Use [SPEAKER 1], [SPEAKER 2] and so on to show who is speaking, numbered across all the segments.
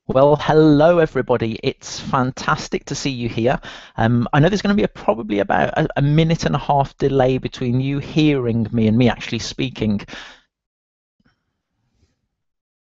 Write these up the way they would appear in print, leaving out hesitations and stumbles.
[SPEAKER 1] Well, hello everybody. It's fantastic to see you here. I know there's going to be probably about a minute and a half delay between you hearing me and me actually speaking.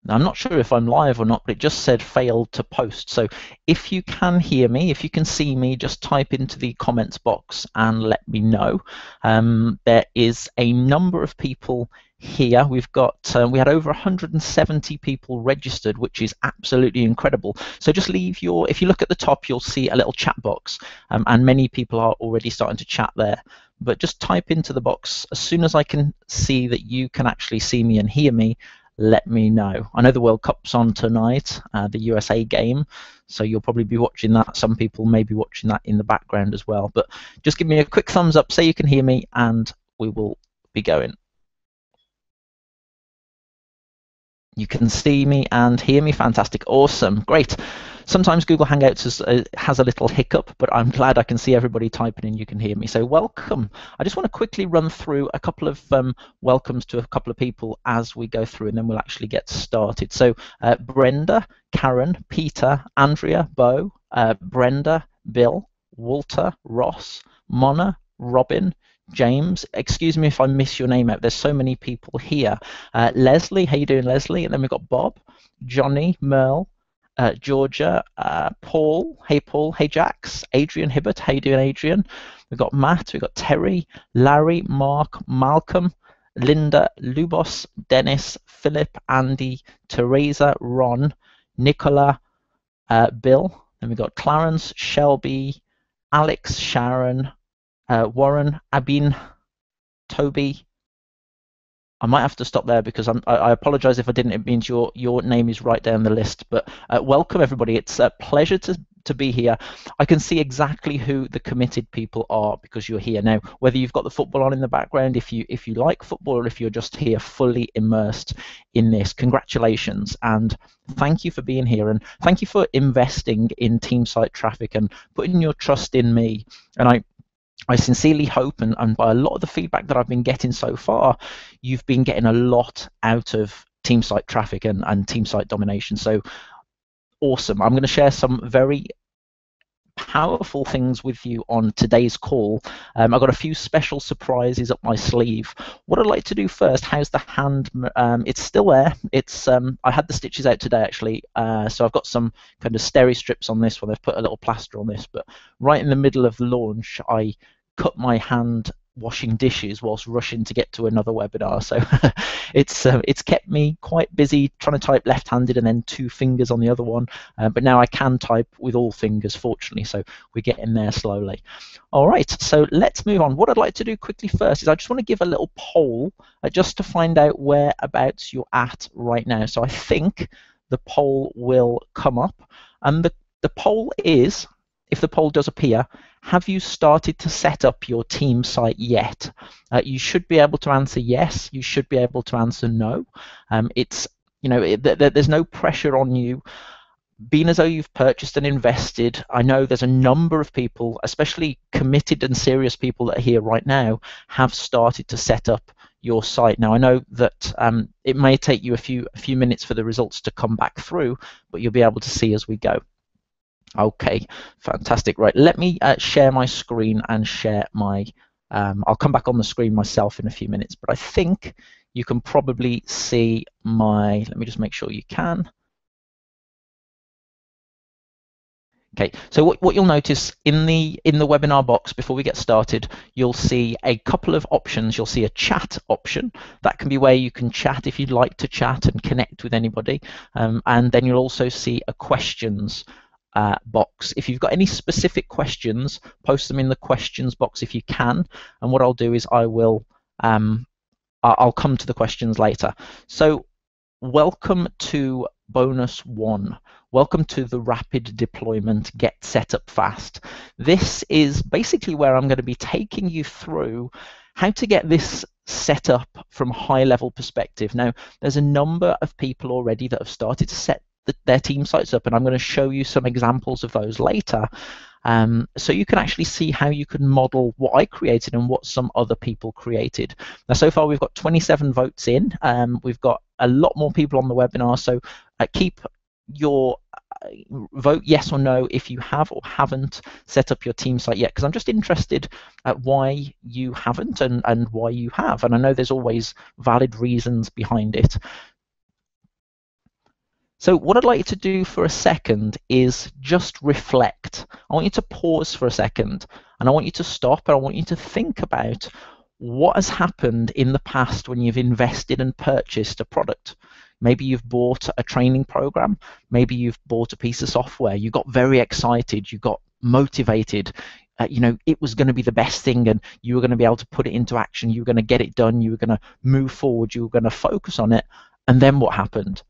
[SPEAKER 1] Now, I'm not sure if I'm live or not, but it just said failed to post. So if you can hear me, if you can see me, just type into the comments box and let me know. There is a number of people here. We had over 170 people registered, which is absolutely incredible. So just if you look at the top, you'll see a little chat box, and many people are already starting to chat there. But just type into the box as soon as I can see that you can actually see me and hear me. Let me know. I know the World Cup's on tonight, the USA game, so you'll probably be watching that. Some people may be watching that in the background as well. But just give me a quick thumbs up, say you can hear me, and we will be going. You can see me and hear me. Fantastic. Awesome. Great. Sometimes Google Hangouts has a little hiccup, but I'm glad I can see everybody typing in. You can hear me. So welcome. I just want to quickly run through a couple of welcomes to a couple of people as we go through, and then we'll actually get started. So Brenda, Karen, Peter, Andrea, Bo, Brenda, Bill, Walter, Ross, Mona, Robin, James, excuse me if I miss your name out. There's so many people here. Leslie, how you doing, Leslie? And then we've got Bob, Johnny, Merle, Georgia, Paul, hey Jax, Adrian Hibbert, how you doing, Adrian? We've got Matt, we've got Terry, Larry, Mark, Malcolm, Linda, Lubos, Dennis, Philip, Andy, Teresa, Ron, Nicola, Bill. Then we've got Clarence, Shelby, Alex, Sharon, Warren, Abin, Toby. I might have to stop there because I apologize if I didn't. It means your name is right down the list. But welcome everybody. It's a pleasure to be here. I can see exactly who the committed people are because you're here now. Whether you've got the football on in the background, if you like football, or if you're just here fully immersed in this, congratulations and thank you for being here, and thank you for investing in team site traffic and putting your trust in me. And I sincerely hope, and by a lot of the feedback that I've been getting so far, you've been getting a lot out of team site traffic and team site domination. So awesome. I'm going to share some very powerful things with you on today's call. I've got a few special surprises up my sleeve. What I'd like to do first, how's the hand? It's still there. I had the stitches out today actually, so I've got some kind of steri strips on this one. I've put a little plaster on this, but right in the middle of the launch, I cut my hand washing dishes whilst rushing to get to another webinar. So it's kept me quite busy trying to type left-handed and then two fingers on the other one. But now I can type with all fingers, fortunately. So we're getting there slowly. All right, so let's move on. What I'd like to do quickly first is I just want to give a little poll just to find out whereabouts you're at right now. So I think the poll will come up. And the poll is, if the poll does appear, have you started to set up your team site yet? You should be able to answer yes. You should be able to answer no. There's no pressure on you. Being as though you've purchased and invested, I know there's a number of people, especially committed and serious people that are here right now, have started to set up your site. Now I know that it may take you a few minutes for the results to come back through, but you'll be able to see as we go. Okay, fantastic. Right, let me share my screen and share my, I'll come back on the screen myself in a few minutes, but I think you can probably see my, let me just make sure you can. Okay, so what you'll notice in the webinar box before we get started, you'll see a couple of options. You'll see a chat option. That can be where you can chat if you'd like to chat and connect with anybody. And then you'll also see a questions box. If you've got any specific questions, post them in the questions box if you can. And what I'll do is I'll come to the questions later. So welcome to bonus 1. Welcome to the rapid deployment get set up fast. This is basically where I'm going to be taking you through how to get this set up from a high level perspective. Now, there's a number of people already that have started to set their team sites up, and I'm going to show you some examples of those later, so you can actually see how you can model what I created and what some other people created. Now, so far we've got 27 votes in. We've got a lot more people on the webinar, so keep your vote yes or no if you have or haven't set up your team site yet, because I'm just interested at why you haven't and why you have. And I know there's always valid reasons behind it. So what I'd like you to do for a second is just reflect. I want you to pause for a second, and I want you to stop, and I want you to think about what has happened in the past when you've invested and purchased a product. Maybe you've bought a training program, maybe you've bought a piece of software, you got very excited, you got motivated, it was going to be the best thing, and you were going to be able to put it into action, you were going to get it done, you were going to move forward, you were going to focus on it, and then what happened?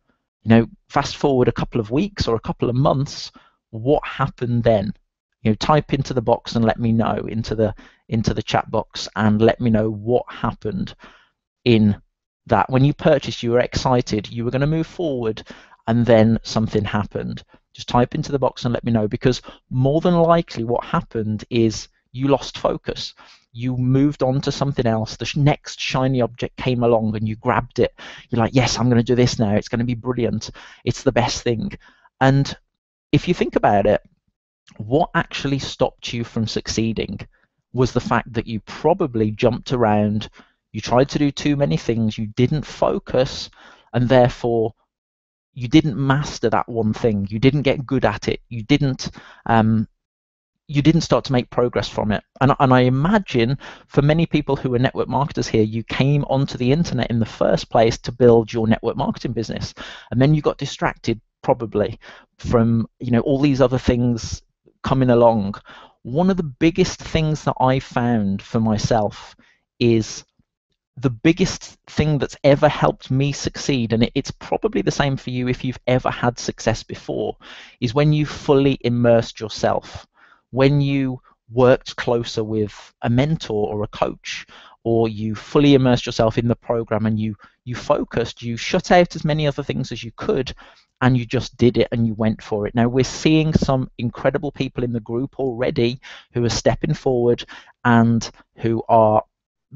[SPEAKER 1] Fast forward a couple of weeks or a couple of months, what happened then? Type into the box and let me know, into the chat box, and let me know what happened in that. When you purchased, you were excited, you were going to move forward, and then something happened. Just type into the box and let me know, because more than likely what happened is you lost focus. You moved on to something else. The next shiny object came along and you grabbed it. You're like, yes, I'm going to do this now. It's going to be brilliant. It's the best thing. And if you think about it, what actually stopped you from succeeding was the fact that you probably jumped around, you tried to do too many things, you didn't focus, and therefore you didn't master that one thing. You didn't get good at it. You didn't start to make progress from it. And I imagine for many people who are network marketers here, you came onto the internet in the first place to build your network marketing business. And then you got distracted probably from all these other things coming along. One of the biggest things that I found for myself is the biggest thing that's ever helped me succeed, and it's probably the same for you if you've ever had success before, is when you fully immersed yourself. When you worked closer with a mentor or a coach, or you fully immersed yourself in the program and you focused, you shut out as many other things as you could, and you just did it and you went for it. Now, we're seeing some incredible people in the group already who are stepping forward and who are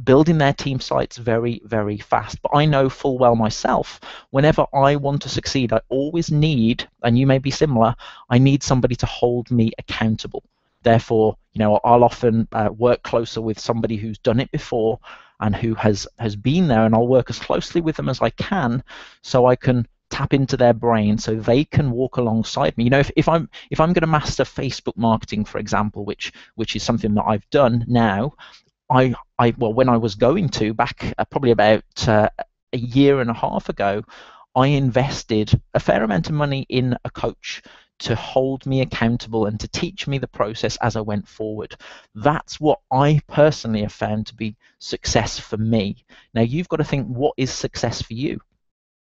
[SPEAKER 1] building their team sites very, very fast. But I know full well myself, whenever I want to succeed, I always need, and you may be similar, I need somebody to hold me accountable. Therefore, I'll often work closer with somebody who's done it before and who has been there, and I'll work as closely with them as I can so I can tap into their brain so they can walk alongside me. If I'm going to master Facebook marketing, for example, which is something that I've done now, when I was going to back probably about a year and a half ago, I invested a fair amount of money in a coach to hold me accountable and to teach me the process as I went forward. That's what I personally have found to be success for me. Now, you've got to think, what is success for you?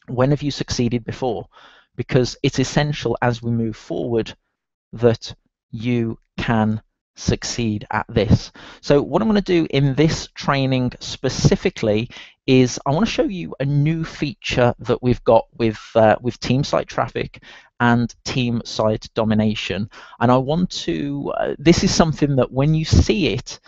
[SPEAKER 1] When have you succeeded before? Because it's essential as we move forward that you can succeed at this. So what I'm going to do in this training specifically is I want to show you a new feature that we've got with team site traffic and team site domination. And I want to, this is something that when you see it,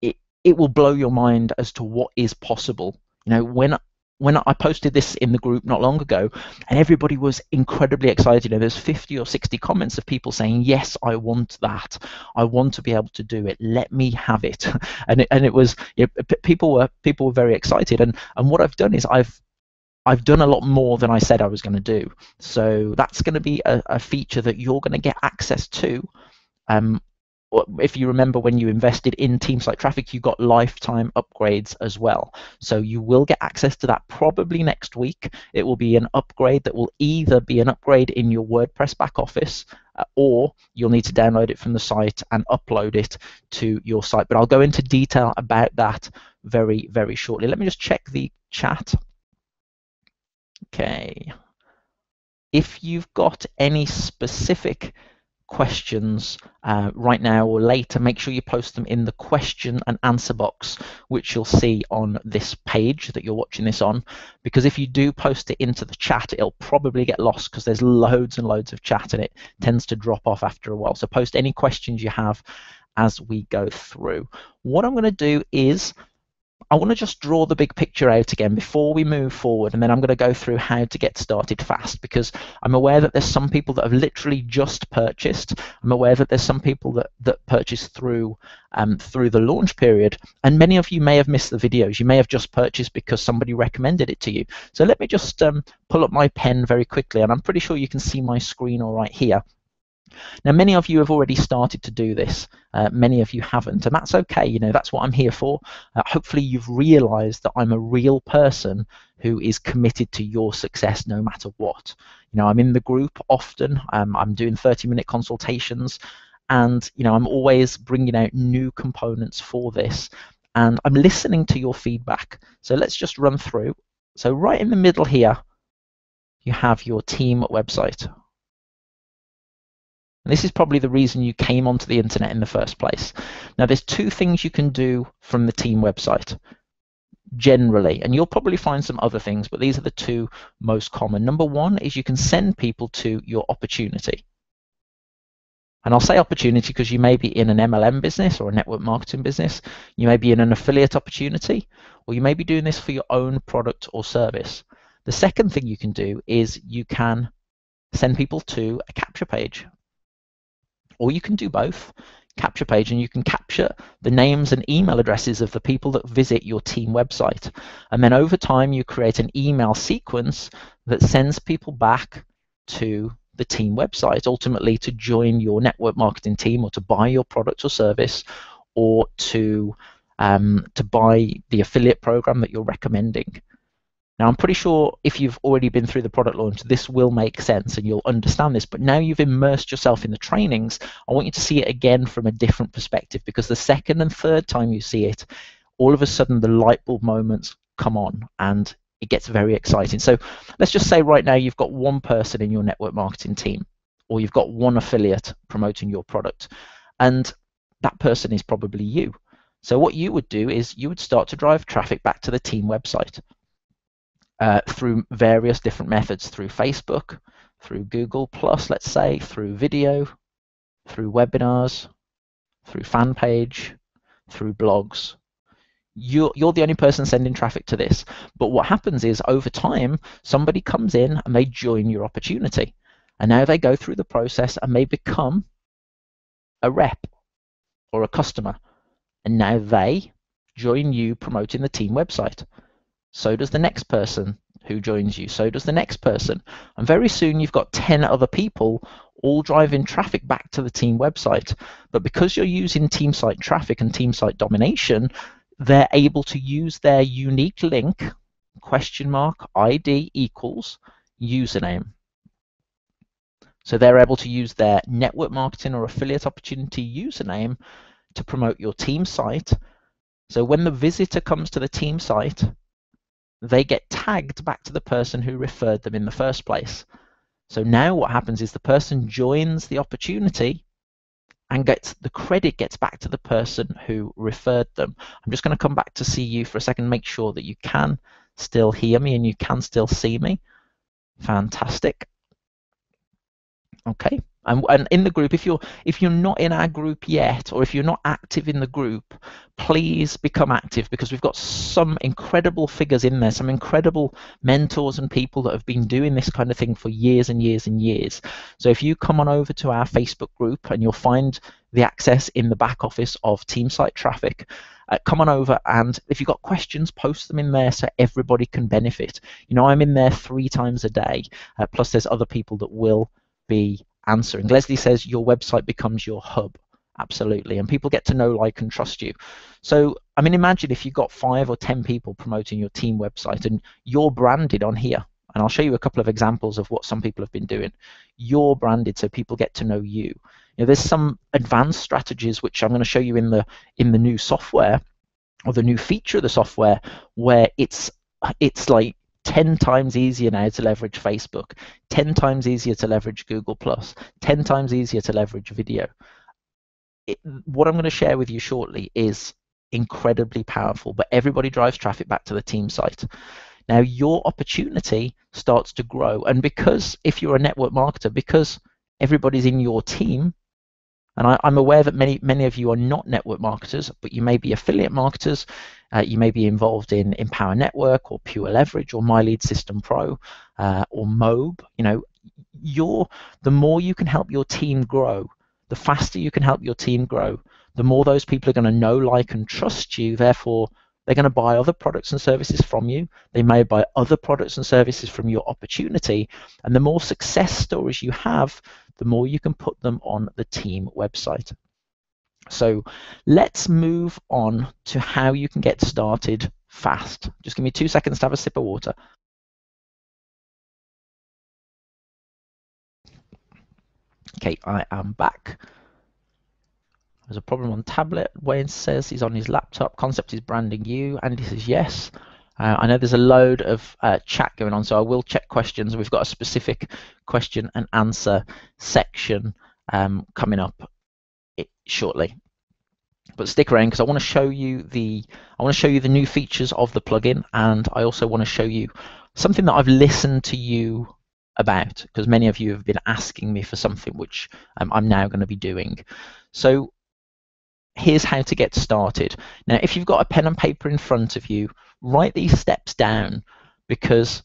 [SPEAKER 1] it will blow your mind as to what is possible. When I posted this in the group not long ago, and everybody was incredibly excited. There's 50 or 60 comments of people saying, yes, I want that. I want to be able to do it. Let me have it. And it was, people were very excited. And what I've done is I've done a lot more than I said I was going to do. So that's going to be a feature that you're going to get access to. If you remember, when you invested in team site traffic, you got lifetime upgrades as well. So you will get access to that probably next week. It will be an upgrade that will either be an upgrade in your WordPress back office, or you'll need to download it from the site and upload it to your site. But I'll go into detail about that very, very shortly. Let me just check the chat. Okay. If you've got any specific questions right now or later, make sure you post them in the question and answer box, which you'll see on this page that you're watching this on, because if you do post it into the chat, it'll probably get lost because there's loads and loads of chat and it tends to drop off after a while. So post any questions you have as we go through. What I'm going to do is I want to just draw the big picture out again before we move forward, and then I'm going to go through how to get started fast, because I'm aware that there's some people that have literally just purchased. I'm aware that there's some people that purchased through the launch period, and many of you may have missed the videos. You may have just purchased because somebody recommended it to you. So let me just pull up my pen very quickly, and I'm pretty sure you can see my screen all right here. Now, many of you have already started to do this. Many of you haven't, and that's okay. You know, that's what I'm here for. Hopefully, you've realized that I'm a real person who is committed to your success no matter what. You know, I'm in the group often. I'm doing 30-minute consultations, and you know, I'm always bringing out new components for this, and I'm listening to your feedback. So let's just run through. So right in the middle here, you have your team website. And this is probably the reason you came onto the internet in the first place. Now, there's two things you can do from the team website generally, and you'll probably find some other things, but these are the two most common. Number one is you can send people to your opportunity. And I'll say opportunity because you may be in an MLM business or a network marketing business. You may be in an affiliate opportunity, or you may be doing this for your own product or service. The second thing you can do is you can send people to a capture page. Or you can do both, capture page, and you can capture the names and email addresses of the people that visit your team website. And then over time, you create an email sequence that sends people back to the team website, ultimately to join your network marketing team, or to buy your product or service, or to buy the affiliate program that you're recommending. Now, I'm pretty sure if you've already been through the product launch, this will make sense and you'll understand this. But now you've immersed yourself in the trainings, I want you to see it again from a different perspective, because the second and third time you see it, all of a sudden the light bulb moments come on and it gets very exciting. So let's just say right now you've got one person in your network marketing team, or you've got one affiliate promoting your product, and that person is probably you. So what you would do is you would start to drive traffic back to the team website. Through various different methods, through Facebook, through Google+, let's say, through video, through webinars, through fan page, through blogs. You're the only person sending traffic to this. But what happens is, over time, somebody comes in and they join your opportunity. And now they go through the process and they become a rep or a customer. And now they join you promoting the team website. So does the next person who joins you. So does the next person. And very soon you've got 10 other people all driving traffic back to the team website. But because you're using team site traffic and team site domination, they're able to use their unique link, $ID equals username. So they're able to use their network marketing or affiliate opportunity username to promote your team site. So when the visitor comes to the team site, they get tagged back to the person who referred them in the first place. So now what happens is the person joins the opportunity and the credit gets back to the person who referred them. I'm just going to come back to see you for a second, make sure that you can still hear me and you can still see me. Fantastic. Okay. And in the group, if you're not in our group yet, or if you're not active in the group, please become active, because we've got some incredible figures in there, some incredible mentors and people that have been doing this kind of thing for years and years and years. So if you come on over to our Facebook group, and you'll find the access in the back office of Team Site Traffic, come on over, and if you've got questions, post them in there so everybody can benefit. You know, I'm in there 3 times a day, plus there's other people that will be answering. Leslie says your website becomes your hub. Absolutely. And people get to know, like, and trust you. So, I mean, imagine if you've got 5 or 10 people promoting your team website and you're branded on here. And I'll show you a couple of examples of what some people have been doing. You're branded so people get to know you. You know, there's some advanced strategies which I'm going to show you in the new software, or the new feature of the software, where it's like 10 times easier now to leverage Facebook, 10 times easier to leverage Google+, 10 times easier to leverage video. What I'm going to share with you shortly is incredibly powerful, but everybody drives traffic back to the team site. Now your opportunity starts to grow, and because if you're a network marketer, because everybody's in your team, And I'm aware that many of you are not network marketers, but you may be affiliate marketers. You may be involved in Empower Network or Pure Leverage or My Lead System Pro or Mobe. The more you can help your team grow, the faster you can help your team grow, the more those people are going to know, like, and trust you. Therefore, they're going to buy other products and services from you. They may buy other products and services from your opportunity. And the more success stories you have, the more you can put them on the team website. So let's move on to how you can get started fast. Just give me 2 seconds to have a sip of water. Okay, I am back. There's a problem on tablet. Wayne says he's on his laptop. Concept is branding you. Andy says yes. I know there's a load of chat going on, so I will check questions. We've got a specific question and answer section coming up shortly. But stick around because I want to show you the new features of the plugin, and I also want to show you something that I've listened to you about, because many of you have been asking me for something which I'm now going to be doing. So here's how to get started. Now, if you've got a pen and paper in front of you, write these steps down, because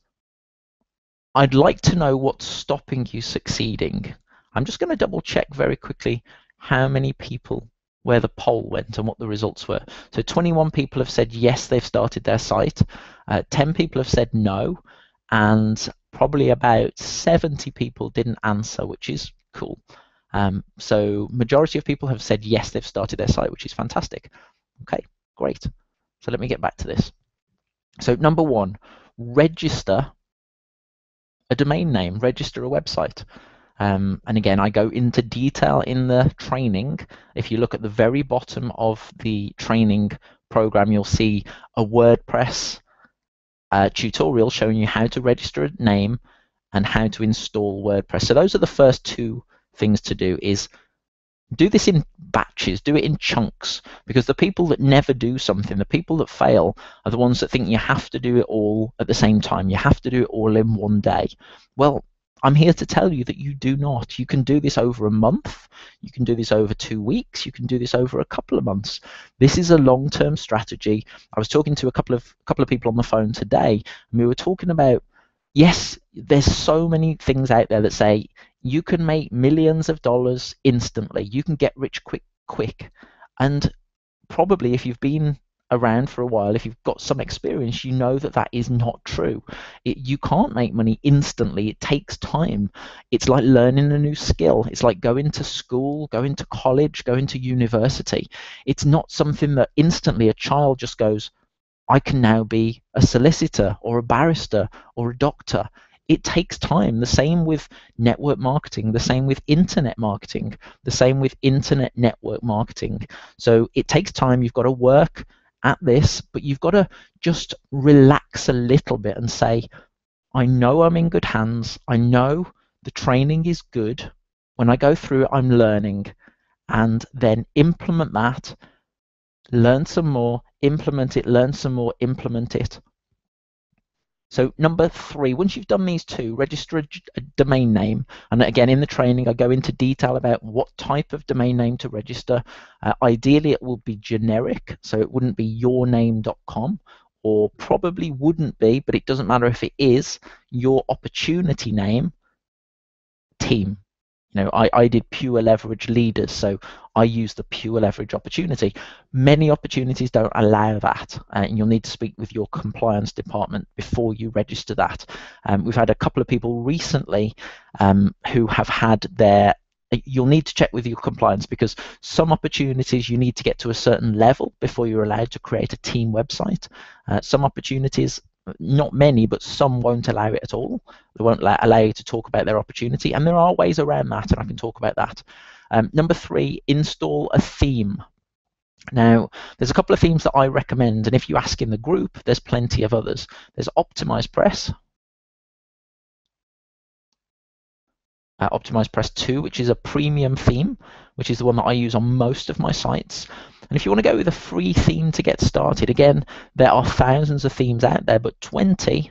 [SPEAKER 1] I'd like to know what's stopping you succeeding. I'm just going to double check very quickly how many people, where the poll went and what the results were. So 21 people have said yes, they've started their site. 10 people have said no, and probably about 70 people didn't answer, which is cool. So majority of people have said yes, they've started their site, which is fantastic. Okay, great. So let me get back to this. So number one, register a domain name, register a website. And again, I go into detail in the training. If you look at the very bottom of the training program, you'll see a WordPress tutorial showing you how to register a name and how to install WordPress. So those are the first two things to do. Is do this in batches, do it in chunks, because the people that never do something, the people that fail, are the ones that think you have to do it all at the same time. You have to do it all in one day. Well, I'm here to tell you that you do not. You can do this over a month. You can do this over 2 weeks. You can do this over a couple of months. This is a long-term strategy. I was talking to a couple of people on the phone today, and we were talking about, yes, there's so many things out there that say you can make millions of dollars instantly. You can get rich quick. And probably if you've been around for a while, if you've got some experience, you know that that is not true. You can't make money instantly. It takes time. It's like learning a new skill. It's like going to school, going to college, going to university. It's not something that instantly a child just goes, I can now be a solicitor or a barrister or a doctor. It takes time. The same with network marketing, the same with internet marketing, the same with internet network marketing. So it takes time. You've got to work at this, but you've got to just relax a little bit and say, I know I'm in good hands. I know the training is good. When I go through it, I'm learning, and then implement that, learn some more, implement it, learn some more, implement it. So number three, once you've done these two, register a domain name. And again, in the training, I go into detail about what type of domain name to register. Ideally, it will be generic, so it wouldn't be yourname.com, or probably wouldn't be, but it doesn't matter if it is, your opportunity name, team. I did Pure Leverage Leaders, so I use the Pure Leverage opportunity. Many opportunities don't allow that, and you'll need to speak with your compliance department before you register that. We've had a couple of people recently who have had their, you'll need to check with your compliance, because some opportunities you need to get to a certain level before you're allowed to create a team website. Some opportunities, not many, but some won't allow it at all. They won't allow you to talk about their opportunity, and there are ways around that, and I can talk about that. Number three, install a theme. Now, there's a couple of themes that I recommend, and if you ask in the group, there's plenty of others. There's OptimizePress, OptimizePress 2, which is a premium theme, which is the one that I use on most of my sites. And if you want to go with a free theme to get started, again, there are thousands of themes out there, but 13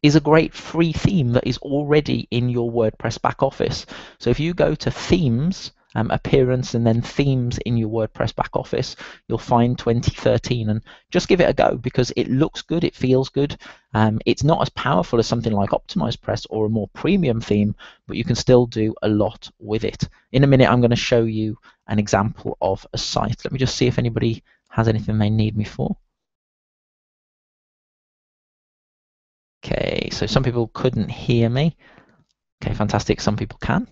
[SPEAKER 1] is a great free theme that is already in your WordPress back office. So if you go to themes, appearance, and then themes in your WordPress back office, you'll find 2013, and just give it a go because it looks good, it feels good. It's not as powerful as something like OptimizePress or a more premium theme, but you can still do a lot with it. In a minute, I'm going to show you an example of a site. Let me just see if anybody has anything they need me for. Okay, so some people couldn't hear me. Okay, fantastic. Some people can.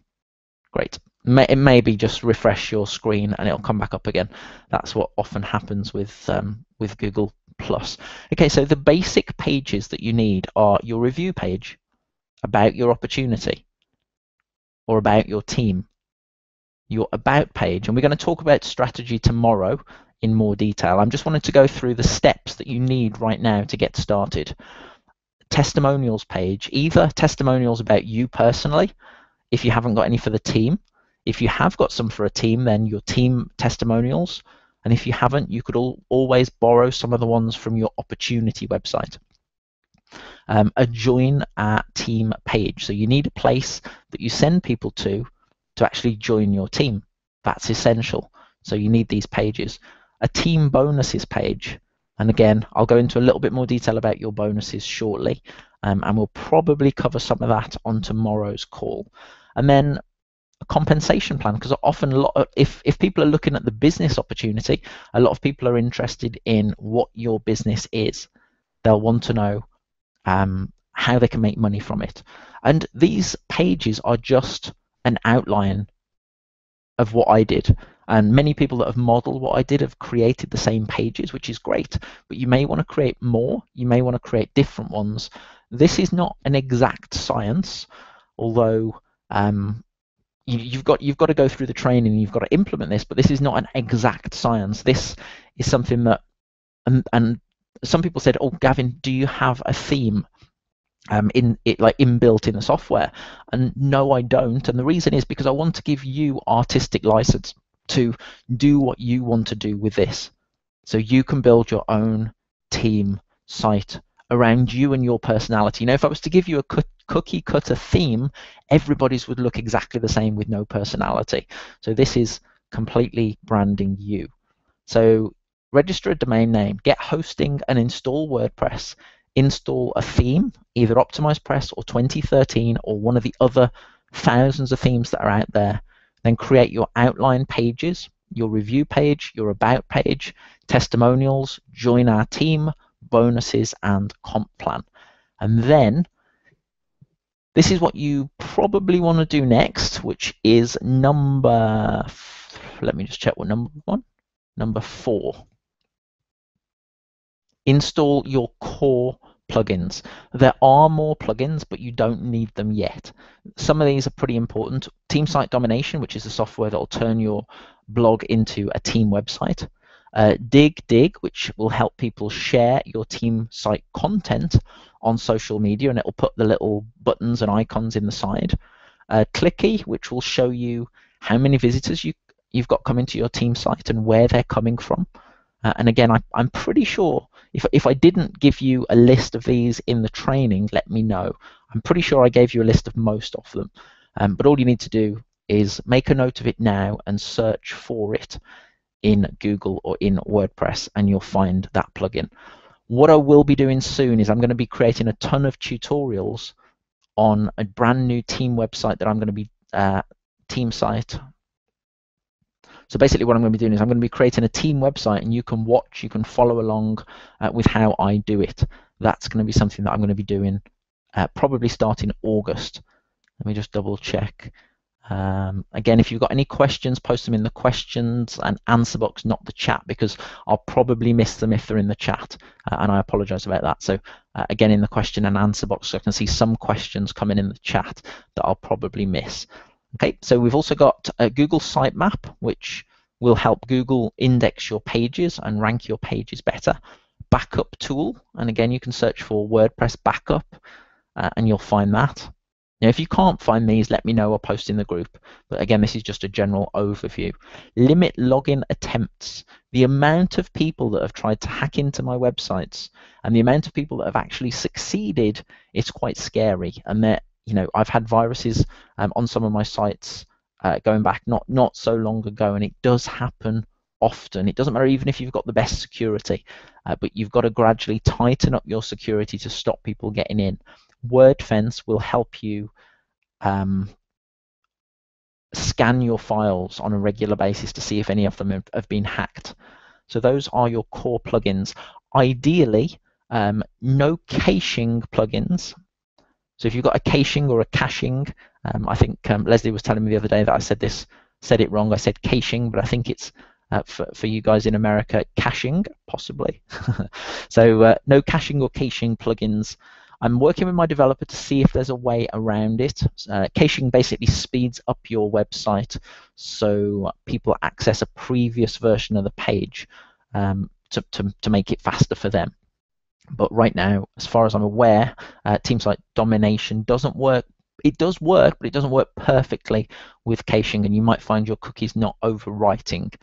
[SPEAKER 1] Great. It maybe just refresh your screen and it'll come back up again. That's what often happens with Google Plus. Okay, so the basic pages that you need are your review page, about your opportunity, or about your team, your about page, and we're going to talk about strategy tomorrow in more detail. I'm just wanted to go through the steps that you need right now to get started. Testimonials page, either testimonials about you personally, if you haven't got any for the team. If you have got some for a team, then your team testimonials. And if you haven't, you could always borrow some of the ones from your opportunity website. A join a team page. So you need a place that you send people to actually join your team. That's essential. So you need these pages. A team bonuses page. And again, I'll go into a little bit more detail about your bonuses shortly. And we'll probably cover some of that on tomorrow's call. And then a compensation plan, because often if people are looking at the business opportunity, a lot of people are interested in what your business is. They'll want to know how they can make money from it. And these pages are just an outline of what I did. And many people that have modeled what I did have created the same pages, which is great. But you may want to create more. You may want to create different ones. This is not an exact science, although you've got to go through the training and you've got to implement this, but this is not an exact science. This is something that, and some people said, oh, Gavin, do you have a theme inbuilt in the software? And no, I don't. And the reason is because I want to give you artistic license to do what you want to do with this. So you can build your own team site around you and your personality. If I was to give you a cookie cutter theme, everybody's would look exactly the same with no personality. So this is completely branding you. So register a domain name, get hosting and install WordPress, install a theme, either OptimizePress or 2013 or one of the other thousands of themes that are out there. Then create your outline pages, your review page, your about page, testimonials, join our team, bonuses, and comp plan. And then this is what you probably want to do next, which is let me just check what number 4. Install your core plugins. There are more plugins, but you don't need them yet. Some of these are pretty important. Team Site Domination, which is the software that will turn your blog into a team website. Dig, which will help people share your team site content on social media, and it will put the little buttons and icons in the side. Clicky, which will show you how many visitors you've got coming to your team site and where they're coming from. And again, I'm pretty sure if I didn't give you a list of these in the training, let me know. I'm pretty sure I gave you a list of most of them. But all you need to do is make a note of it now and search for it in Google or in WordPress, and you'll find that plugin. What I will be doing soon is I'm going to be creating a ton of tutorials on a brand new team website that I'm going to be team site. So basically what I'm going to be doing is I'm going to be creating a team website, and you can follow along with how I do it. That's going to be something that I'm going to be doing probably starting August. Let me just double check. Again, if you've got any questions, post them in the questions and answer box, not the chat, because I'll probably miss them if they're in the chat, and I apologize about that. So again, in the question and answer box, so I can see some questions coming in the chat that I'll probably miss. Okay, so we've also got a Google Sitemap, which will help Google index your pages and rank your pages better. Backup tool, and again, you can search for WordPress backup, and you'll find that. Now, if you can't find these, let me know or post in the group. But again, this is just a general overview. Limit login attempts. The amount of people that have tried to hack into my websites and the amount of people that have actually succeeded, it's quite scary. And that, I've had viruses on some of my sites going back not so long ago, and it does happen often. It doesn't matter even if you've got the best security, but you've got to gradually tighten up your security to stop people getting in. WordFence will help you scan your files on a regular basis to see if any of them have been hacked. So those are your core plugins. Ideally, no caching plugins. So if you've got a caching or a caching, I think Leslie was telling me the other day that I said it wrong. I said caching, but I think it's for you guys in America, caching, possibly. So no caching or caching plugins. I'm working with my developer to see if there's a way around it. Caching basically speeds up your website so people access a previous version of the page to make it faster for them. But right now, as far as I'm aware, teams like Domination doesn't work. It does work, but it doesn't work perfectly with caching, and you might find your cookies not overwriting.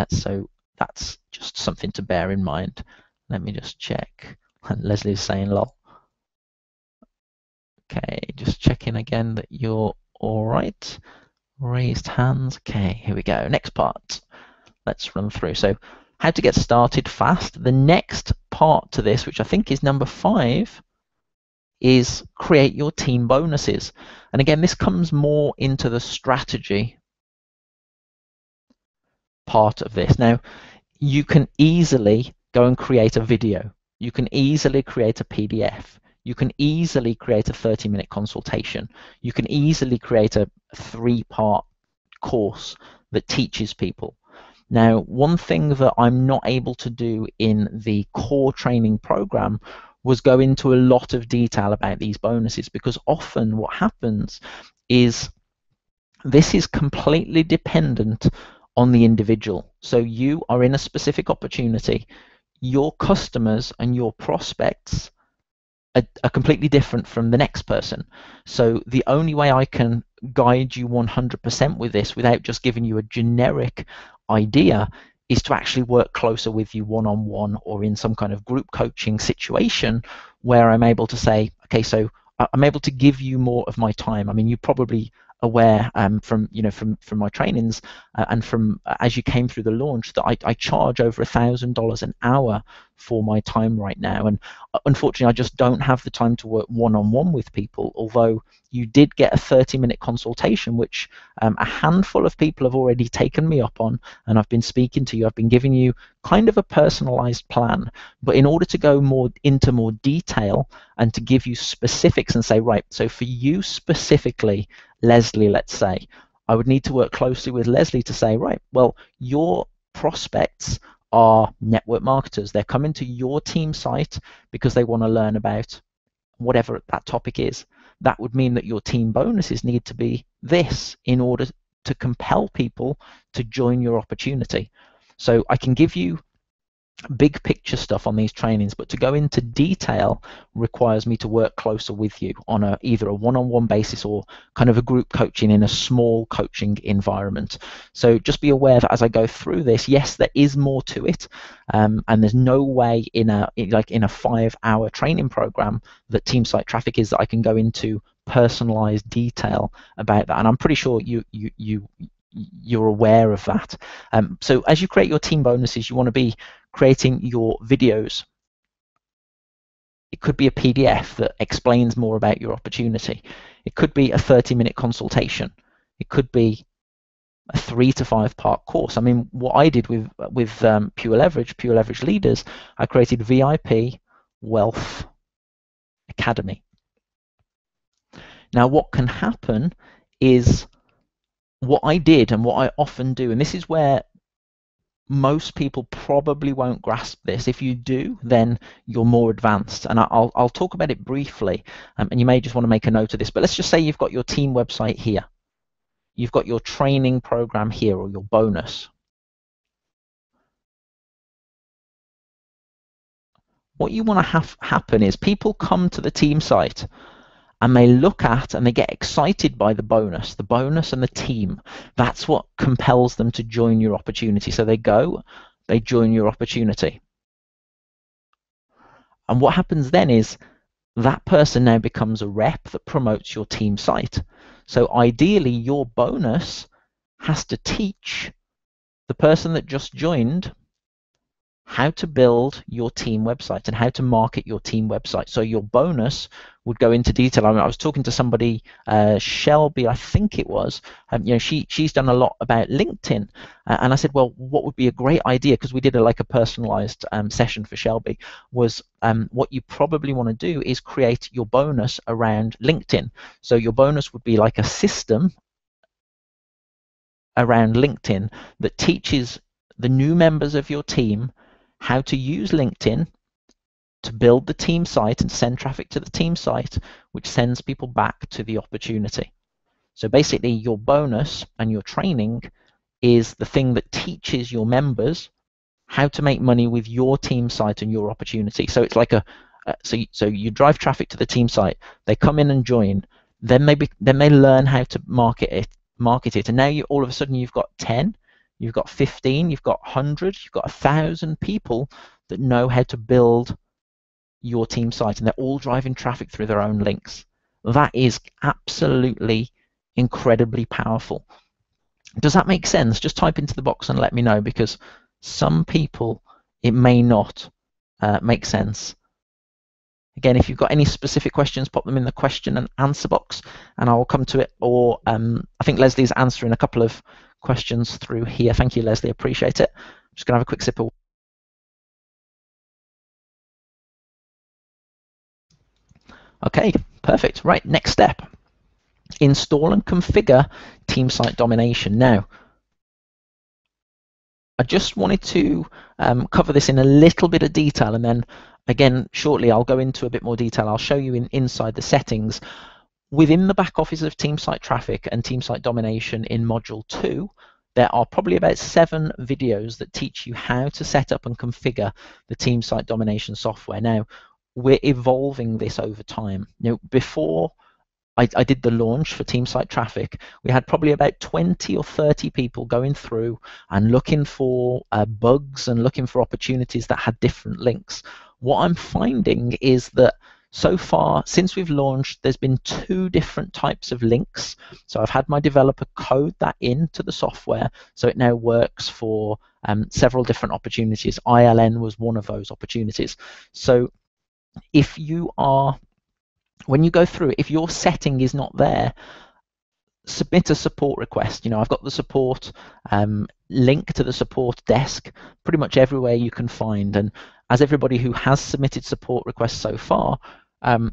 [SPEAKER 1] So that's just something to bear in mind. Let me just check. Leslie's saying lol. Okay, just checking again that you're all right. Raised hands. Okay, here we go. Next part. Let's run through. So how to get started fast. The next part to this, which I think is number 5, is create your team bonuses. And again, this comes more into the strategy part of this. Now, you can easily go and create a video. You can easily create a PDF. You can easily create a 30-minute consultation. You can easily create a 3-part course that teaches people. Now, one thing that I'm not able to do in the core training program was go into a lot of detail about these bonuses, because often what happens is this is completely dependent on the individual. So you are in a specific opportunity. Your customers and your prospects are completely different from the next person. So the only way I can guide you 100% with this without just giving you a generic idea is to actually work closer with you one-on-one or in some kind of group coaching situation where I'm able to say, okay, so I'm able to give you more of my time. I mean, you're probably aware from my trainings and from as you came through the launch that I charge over $1,000 an hour for my time right now, and unfortunately I just don't have the time to work one-on-one with people, although you did get a 30-minute consultation, which a handful of people have already taken me up on, and I've been speaking to you. I've been giving you kind of a personalized plan, but in order to go into more detail and to give you specifics and say, right, so for you specifically, Leslie, let's say, I would need to work closely with Leslie to say, right, well, your prospects are network marketers. They're coming to your team site because they want to learn about whatever that topic is. That would mean that your team bonuses need to be this in order to compel people to join your opportunity. So I can give you big picture stuff on these trainings, but to go into detail requires me to work closer with you on either a one-on-one basis or kind of a group coaching in a small coaching environment. So just be aware that as I go through this, yes, there is more to it, and there's no way in a 5-hour training program that team site traffic is that I can go into personalized detail about that, and I'm pretty sure you're aware of that. So as you create your team bonuses, you want to be creating your videos. It could be a PDF that explains more about your opportunity. It could be a 30-minute consultation. It could be a 3 to 5 part course. I mean, what I did with Pure Leverage Leaders, I created VIP Wealth Academy. Now, what can happen is what I did and what I often do, and this is where most people probably won't grasp this. If you do, then you're more advanced, and I'll talk about it briefly, and you may just want to make a note of this, but let's just say you've got your team website here. You've got your training program here, or your bonus. What you want to have happen is people come to the team site and they look at and they get excited by the bonus and the team. That's what compels them to join your opportunity. So they go, they join your opportunity. And what happens then is that person now becomes a rep that promotes your team site. So ideally, your bonus has to teach the person that just joined how to build your team website and how to market your team website. So your bonus would go into detail. I was talking to somebody, Shelby, I think it was. She's done a lot about LinkedIn, and I said, well, what would be a great idea? Because we did like a personalized session for Shelby. Was what you probably want to do is create your bonus around LinkedIn. So your bonus would be like a system around LinkedIn that teaches the new members of your team how to use LinkedIn to build the team site and send traffic to the team site, which sends people back to the opportunity. So basically, your bonus and your training is the thing that teaches your members how to make money with your team site and your opportunity. So it's like so you drive traffic to the team site, they come in and join, then they learn how to market it, and now all of a sudden you've got 10, you've got 15, you've got 100, you've got 1,000 people that know how to build your team site, and they're all driving traffic through their own links. That is absolutely incredibly powerful. Does that make sense? Just type into the box and let me know, because some people it may not make sense. Again, if you've got any specific questions, pop them in the question and answer box, and I will come to it. Or I think Leslie's answering a couple of questions through here. Thank you, Leslie. Appreciate it. I'm just going to have a quick sip of. Okay, perfect. Right, next step. Install and configure team site domination. Now, I just wanted to cover this in a little bit of detail, and then again shortly I'll go into a bit more detail. I'll show you inside the settings. Within the back office of team site traffic and team site domination in module 2, there are probably about 7 videos that teach you how to set up and configure the team site domination software. Now, we're evolving this over time. Before I did the launch for team site traffic, we had probably about 20 or 30 people going through and looking for bugs and looking for opportunities that had different links. What I'm finding is that so far, since we've launched, there's been 2 different types of links. So I've had my developer code that into the software, so it now works for several different opportunities. ILN was one of those opportunities. So if you are, when you go through, if your setting is not there, submit a support request. I've got the support link to the support desk pretty much everywhere you can find. And as everybody who has submitted support requests so far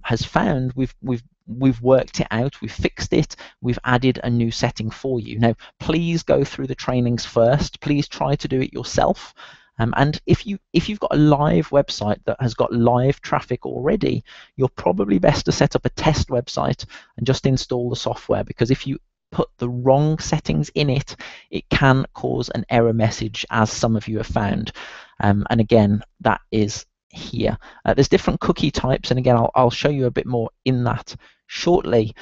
[SPEAKER 1] has found, we've worked it out, we've fixed it, we've added a new setting for you. Now, please go through the trainings first. Please try to do it yourself. And if you've got a live website that has got live traffic already, you're probably best to set up a test website and just install the software, because if you put the wrong settings in it, it can cause an error message, as some of you have found. And again, that is here. There's different cookie types, and again, I'll show you a bit more in that shortly.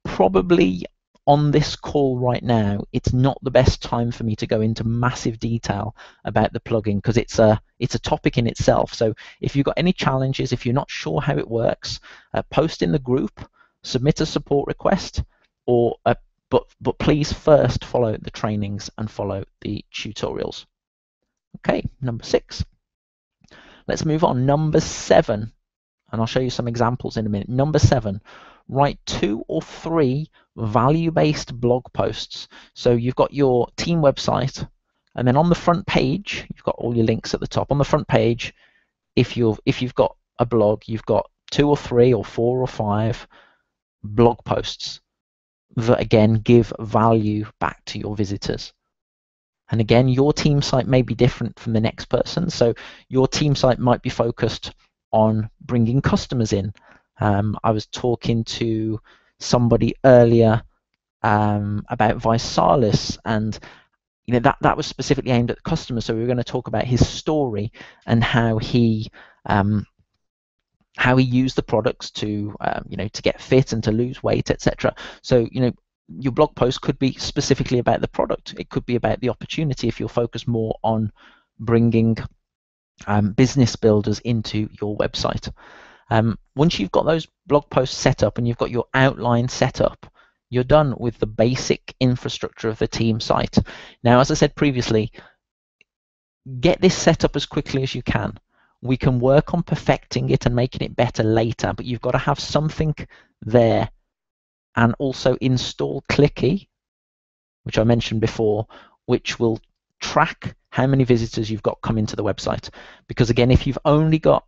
[SPEAKER 1] Probably on this call right now, it's not the best time for me to go into massive detail about the plugin, because it's a topic in itself. So if you've got any challenges, if you're not sure how it works, post in the group, submit a support request, or but please first follow the trainings and follow the tutorials. Okay, number 6. Let's move on. Number 7, and I'll show you some examples in a minute. Number 7. Write 2 or 3 value-based blog posts. So you've got your team website, and then on the front page, you've got all your links at the top. On the front page, if you've got a blog, you've got 2 or 3 or 4 or 5 blog posts that again give value back to your visitors. And again, your team site may be different from the next person. So your team site might be focused on bringing customers in. I was talking to somebody earlier about Visalis, and that was specifically aimed at the customer. So we were going to talk about his story and how he how he used the products to to get fit and to lose weight, etc. So your blog post could be specifically about the product. It could be about the opportunity if you're focused more on bringing business builders into your website. Once you've got those blog posts set up and you've got your outline set up, you're done with the basic infrastructure of the team site. Now, as I said previously, get this set up as quickly as you can. We can work on perfecting it and making it better later, but you've got to have something there. And also install Clicky, which I mentioned before, which will track how many visitors you've got come into the website. Because again, if you've only got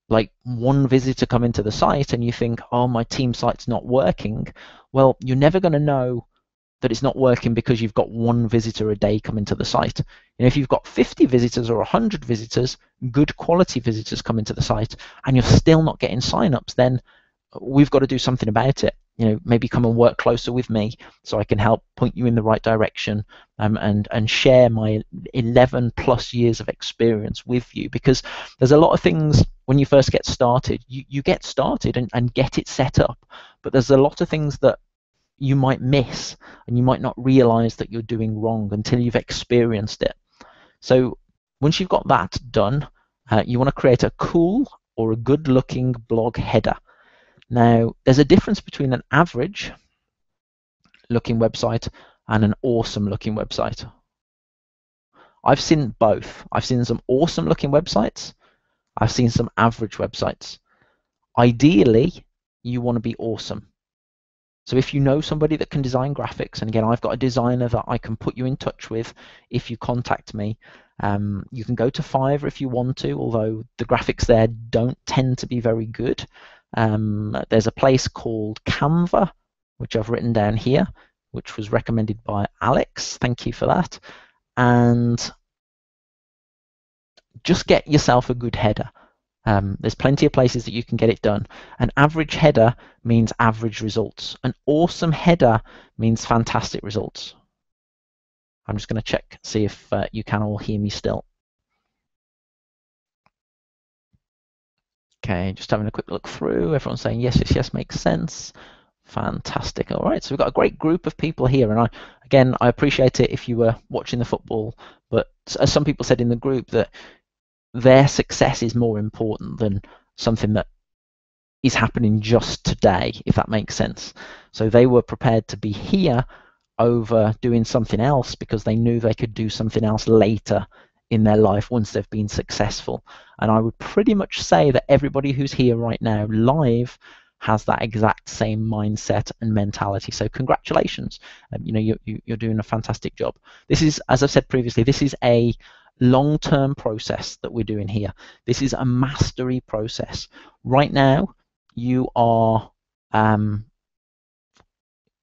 [SPEAKER 1] like one visitor come into the site and you think, oh, my team site's not working, well, you're never going to know that it's not working because you've got one visitor a day come into the site. If you've got 50 visitors or 100 visitors, good quality visitors come into the site, and you're still not getting signups, then we've got to do something about it. Maybe come and work closer with me so I can help point you in the right direction, and share my 11 plus years of experience with you, because there's a lot of things when you first get started. You get started and get it set up, but there's a lot of things that you might miss and you might not realize that you're doing wrong until you've experienced it. So once you've got that done, you want to create a cool or a good looking blog header. Now, there's a difference between an average looking website and an awesome looking website. I've seen both. I've seen some awesome looking websites. I've seen some average websites. Ideally, you want to be awesome. So if you know somebody that can design graphics, and again, I've got a designer that I can put you in touch with if you contact me. You can go to Fiverr if you want to, although the graphics there don't tend to be very good. There's a place called Canva, which I've written down here, which was recommended by Alex. Thank you for that. And just get yourself a good header. There's plenty of places that you can get it done. An average header means average results. An awesome header means fantastic results. I'm just going to check, see if you can all hear me still. Okay, just having a quick look through. Everyone's saying yes, yes, yes, makes sense. Fantastic. All right, so we've got a great group of people here, and I appreciate it if you were watching the football, but as some people said in the group, that their success is more important than something that is happening just today, if that makes sense. So they were prepared to be here over doing something else because they knew they could do something else later in their life once they've been successful. And I would pretty much say that everybody who's here right now live has that exact same mindset and mentality. So congratulations. You're doing a fantastic job. This is, as I've said previously, this is a long-term process that we're doing here. This is a mastery process. Right now, you are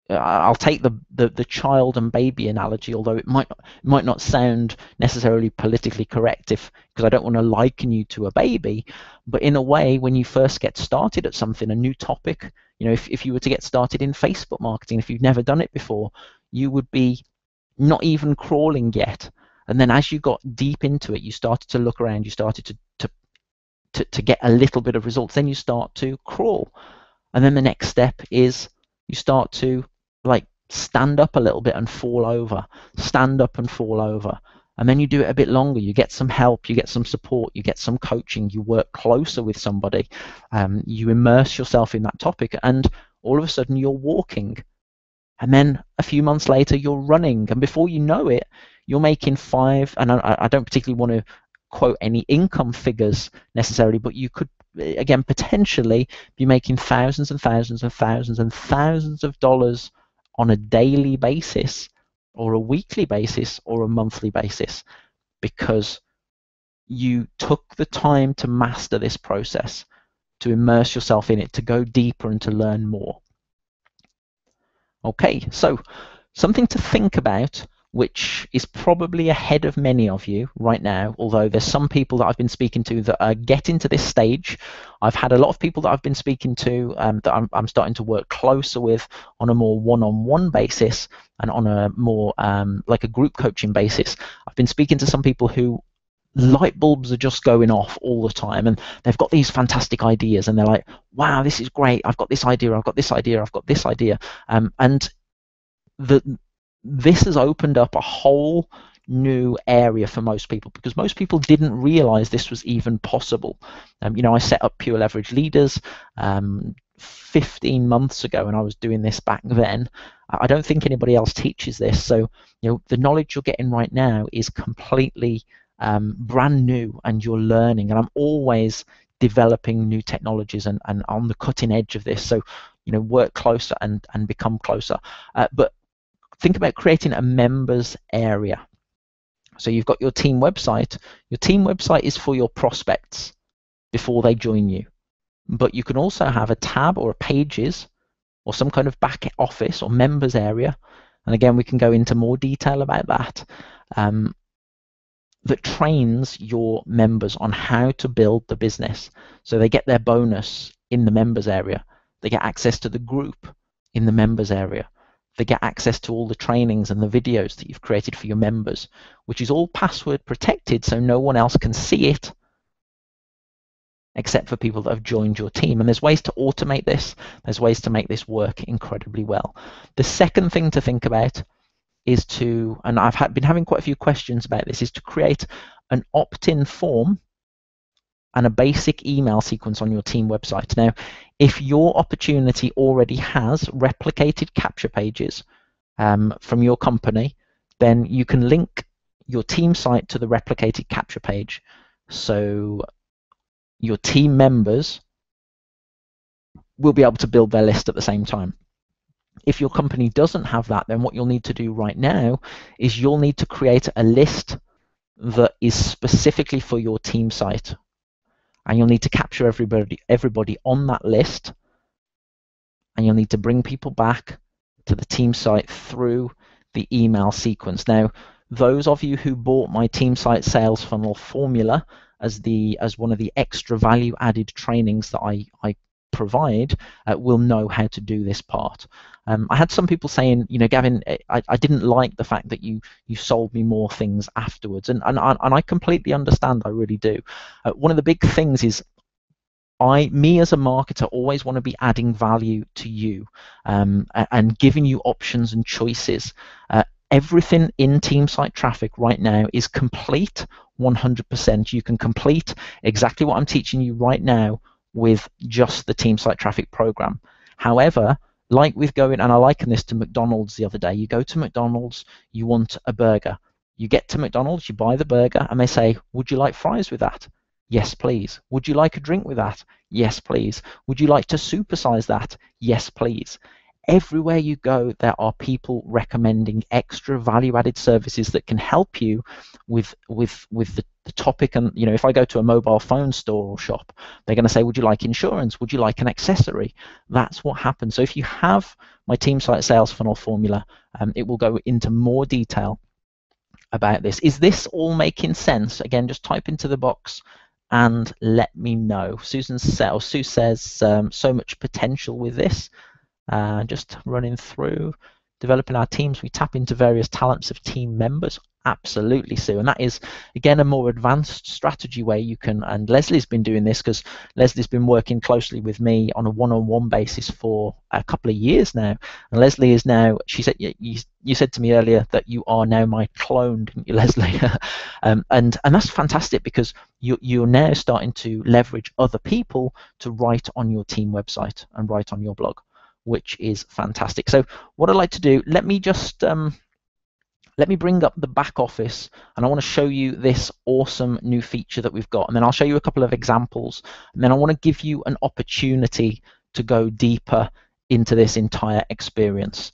[SPEAKER 1] I'll take the child and baby analogy, although it might not sound necessarily politically correct because I don't want to liken you to a baby. But in a way, when you first get started at something, a new topic, if you were to get started in Facebook marketing, if you've never done it before, you would be not even crawling yet. And then as you got deep into it, you started to look around, you started to get a little bit of results, then you start to crawl. And then the next step is you start to stand up a little bit and fall over, stand up and fall over. And then you do it a bit longer, you get some help, you get some support, you get some coaching, you work closer with somebody, you immerse yourself in that topic, and all of a sudden you're walking. And then a few months later you're running, and before you know it, you're making and I don't particularly want to quote any income figures necessarily, but you could, again, potentially be making thousands and thousands and thousands and thousands of dollars on a daily basis or a weekly basis or a monthly basis, because you took the time to master this process, to immerse yourself in it, to go deeper and to learn more. Okay, so something to think about, which is probably ahead of many of you right now, although there's some people that I've been speaking to that are getting to this stage. I've had a lot of people that I've been speaking to that I'm starting to work closer with on a more one-on-one basis and on a more like a group coaching basis. I've been speaking to some people who light bulbs are just going off all the time, and they've got these fantastic ideas, and they're like, wow, this is great, I've got this idea, I've got this idea, I've got this idea. And this has opened up a whole new area for most people, because most people didn't realize this was even possible. I set up Pure Leverage Leaders 15 months ago, and I was doing this back then. I don't think anybody else teaches this, so the knowledge you're getting right now is completely brand new, and you're learning, and I'm always developing new technologies and on the cutting edge of this, so work closer and become closer. But think about creating a members area. So you've got your team website. Your team website is for your prospects before they join you, but you can also have a tab or a pages or some kind of back office or members area, and again we can go into more detail about that, that trains your members on how to build the business. So they get their bonus in the members area, they get access to the group in the members area, they get access to all the trainings and the videos that you've created for your members, which is all password protected, so no one else can see it except for people that have joined your team. And there's ways to automate this. There's ways to make this work incredibly well. The second thing to think about is to, and I've been having quite a few questions about this, is to create an opt-in form and a basic email sequence on your team website. Now, if your opportunity already has replicated capture pages from your company, then you can link your team site to the replicated capture page. So your team members will be able to build their list at the same time. If your company doesn't have that, then what you'll need to do right now is you'll need to create a list that is specifically for your team site. And you'll need to capture everybody on that list, and you'll need to bring people back to the team site through the email sequence. Now, those of you who bought my team site sales funnel formula as one of the extra value added trainings that I provide will know how to do this part. I had some people saying, Gavin, I didn't like the fact that you sold me more things afterwards, and I completely understand, I really do. One of the big things is me as a marketer always want to be adding value to you and giving you options and choices. Everything in team site traffic right now is complete 100%. You can complete exactly what I'm teaching you right now with just the team site traffic program. However, like with going, and I liken this to McDonald's the other day, you go to McDonald's, you want a burger. You get to McDonald's, you buy the burger, and they say, would you like fries with that? Yes, please. Would you like a drink with that? Yes, please. Would you like to supersize that? Yes, please. Everywhere you go, there are people recommending extra value-added services that can help you with the topic. And if I go to a mobile phone store or shop, they're going to say, would you like insurance? Would you like an accessory? That's what happens. So if you have my team site sales funnel formula, it will go into more detail about this. Is this all making sense? Again, just type into the box and let me know. Sue says so much potential with this. Just running through, developing our teams, we tap into various talents of team members. Absolutely, Sue. And that is, again, a more advanced strategy where you can, and Leslie's been doing this because Leslie's been working closely with me on a one-on-one basis for a couple of years now. And Leslie is now, she said, you said to me earlier that you are now my clone, didn't you, Leslie? and that's fantastic, because you're now starting to leverage other people to write on your team website and write on your blog, which is fantastic. So what I'd like to do, let me just let me bring up the back office, and I want to show you this awesome new feature that we've got, and then I'll show you a couple of examples, and then I want to give you an opportunity to go deeper into this entire experience,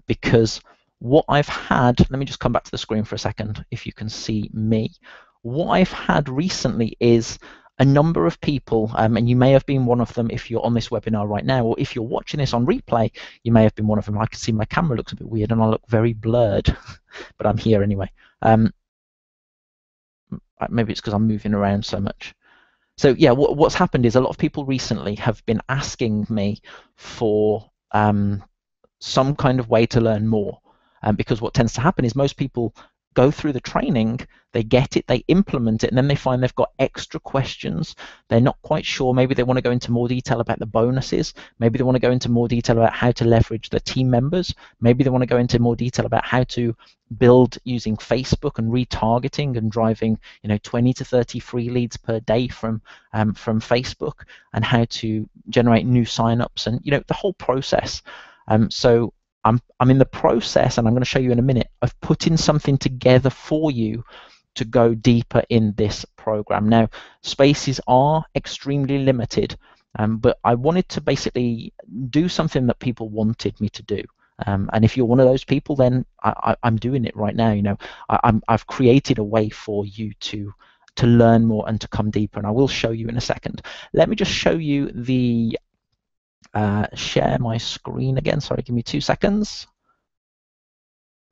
[SPEAKER 1] because what I've had, let me just come back to the screen for a second if you can see me. What I've had recently is a number of people, and you may have been one of them if you're on this webinar right now, or if you're watching this on replay, you may have been one of them. I can see my camera looks a bit weird and I look very blurred, but I'm here anyway. Maybe it's because I'm moving around so much. So yeah, what's happened is a lot of people recently have been asking me for some kind of way to learn more, because what tends to happen is most people go through the training, they get it, they implement it, and then they find they've got extra questions. They're not quite sure. Maybe they want to go into more detail about the bonuses. Maybe they want to go into more detail about how to leverage their team members. Maybe they want to go into more detail about how to build using Facebook and retargeting and driving 20 to 30 free leads per day from Facebook, and how to generate new signups, and the whole process. So I'm in the process, and I'm going to show you in a minute, of putting something together for you to go deeper in this program. Now, spaces are extremely limited, but I wanted to basically do something that people wanted me to do. And if you're one of those people, then I'm doing it right now. I've created a way for you to learn more and to come deeper, and I will show you in a second. Let me just show you the share my screen again. Sorry, give me 2 seconds.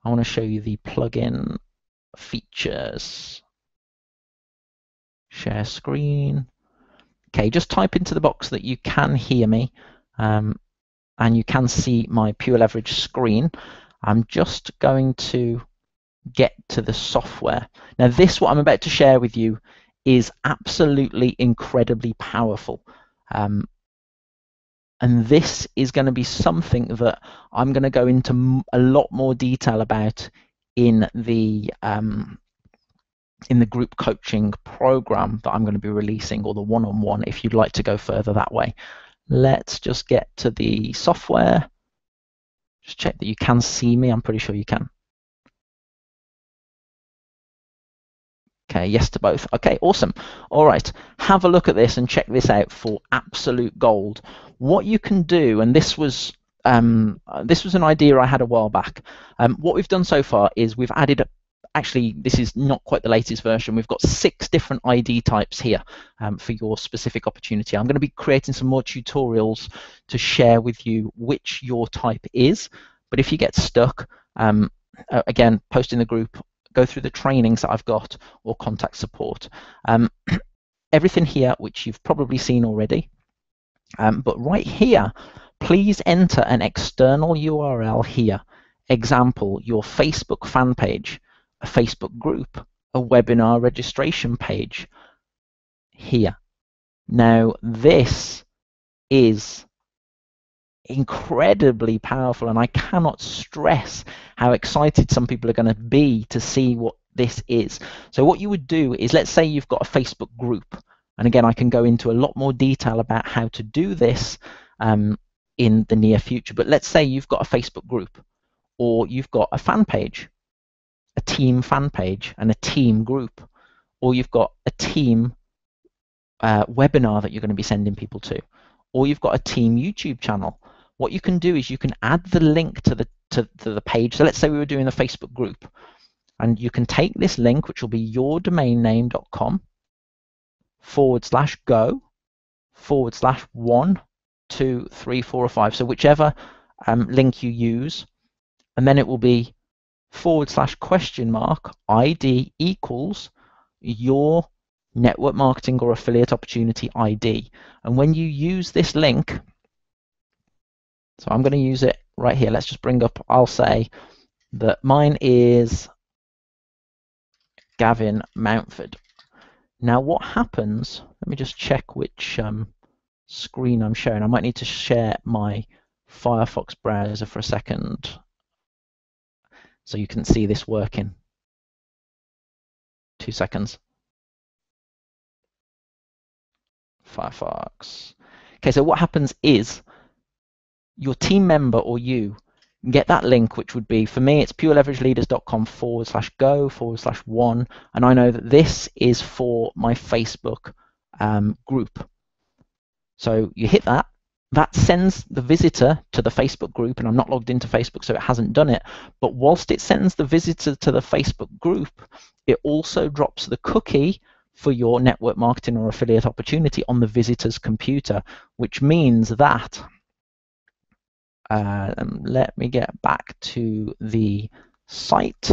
[SPEAKER 1] I want to show you the plugin features. Share screen. Okay, just type into the box that you can hear me, and you can see my Pure Leverage screen. I'm just going to get to the software. Now, what I'm about to share with you is absolutely incredibly powerful. And this is going to be something that I'm going to go into a lot more detail about in the group coaching program that I'm going to be releasing, or the one-on-one, if you'd like to go further that way. Let's just get to the software. Just check that you can see me. I'm pretty sure you can. Okay, yes to both. Okay, awesome. All right, have a look at this and check this out for absolute gold. What you can do, and this was an idea I had a while back. What we've done so far is we've added actually, this is not quite the latest version. We've got 6 different ID types here for your specific opportunity. I'm going to be creating some more tutorials to share with you which your type is. But if you get stuck, again, post in the group, go through the trainings that I've got, or contact support. Everything here, which you've probably seen already. But right here, please enter an external URL here. Example, your Facebook fan page, a Facebook group, a webinar registration page here. Now, this is incredibly powerful, and I cannot stress how excited some people are going to be to see what this is. So what you would do is, let's say you've got a Facebook group, and again, I can go into a lot more detail about how to do this in the near future, but let's say you've got a Facebook group, or you've got a fan page, a team fan page, and a team group, or you've got a team webinar that you're going to be sending people to, or you've got a team YouTube channel. What you can do is you can add the link to the page. So let's say we were doing a Facebook group, and you can take this link, which will be yourdomainname.com/go/1, 2, 3, 4, or 5. So whichever link you use, and then it will be /ID equals your network marketing or affiliate opportunity ID. And when you use this link, so I'm going to use it right here. Let's just bring up, I'll say that mine is Gavin Mountford. Now what happens, let me just check which screen I'm showing. I might need to share my Firefox browser for a second so you can see this working. 2 seconds. Firefox. Okay, so what happens is your team member or you get that link, which would be, for me, it's pureleverageleaders.com/go/1, and I know that this is for my Facebook group. So you hit that. That sends the visitor to the Facebook group, and I'm not logged into Facebook, so it hasn't done it. But whilst it sends the visitor to the Facebook group, it also drops the cookie for your network marketing or affiliate opportunity on the visitor's computer, which means that, let me get back to the site,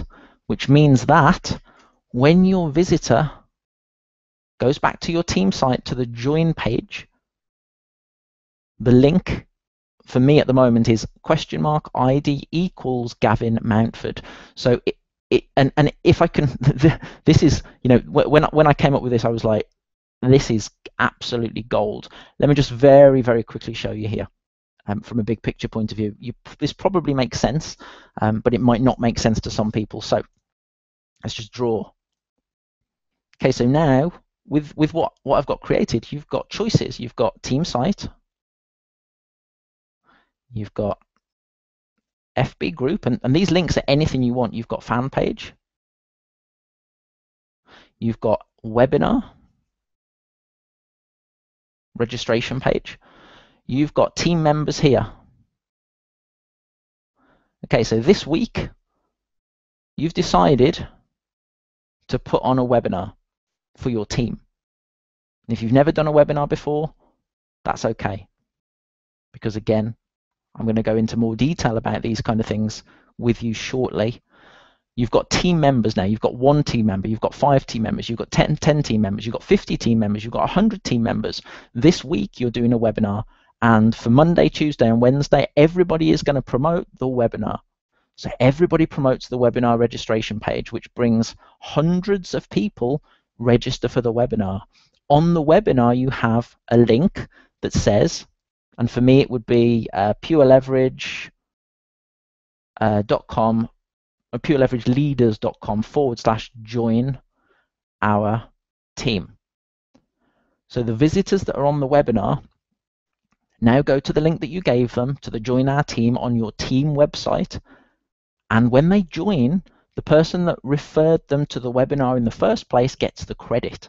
[SPEAKER 1] which means that when your visitor goes back to your team site to the join page, the link for me at the moment is !ID equals Gavin Mountford. So and if I can, this is, when I came up with this, I was like, this is absolutely gold. Let me just very, very quickly show you here. From a big picture point of view, this probably makes sense, but it might not make sense to some people. So let's just draw. Okay, so now with what I've got created, you've got choices. You've got team site, you've got FB group, and these links are anything you want. You've got fan page, you've got webinar registration page, you've got team members here. Okay, so this week you've decided to put on a webinar for your team. And if you've never done a webinar before, that's okay, because again, I'm going to go into more detail about these kind of things with you shortly. You've got team members now. You've got 1 team member, you've got 5 team members, you've got 10 team members, you've got 50 team members, you've got 100 team members. This week you're doing a webinar, and for Monday, Tuesday, and Wednesday, everybody is going to promote the webinar. So everybody promotes the webinar registration page, which brings hundreds of people register for the webinar. On the webinar, you have a link that says, and for me it would be pureleverage.com or pureleverageleaders.com/join our team. So the visitors that are on the webinar now go to the link that you gave them to the join our team on your team website, and when they join, the person that referred them to the webinar in the first place gets the credit.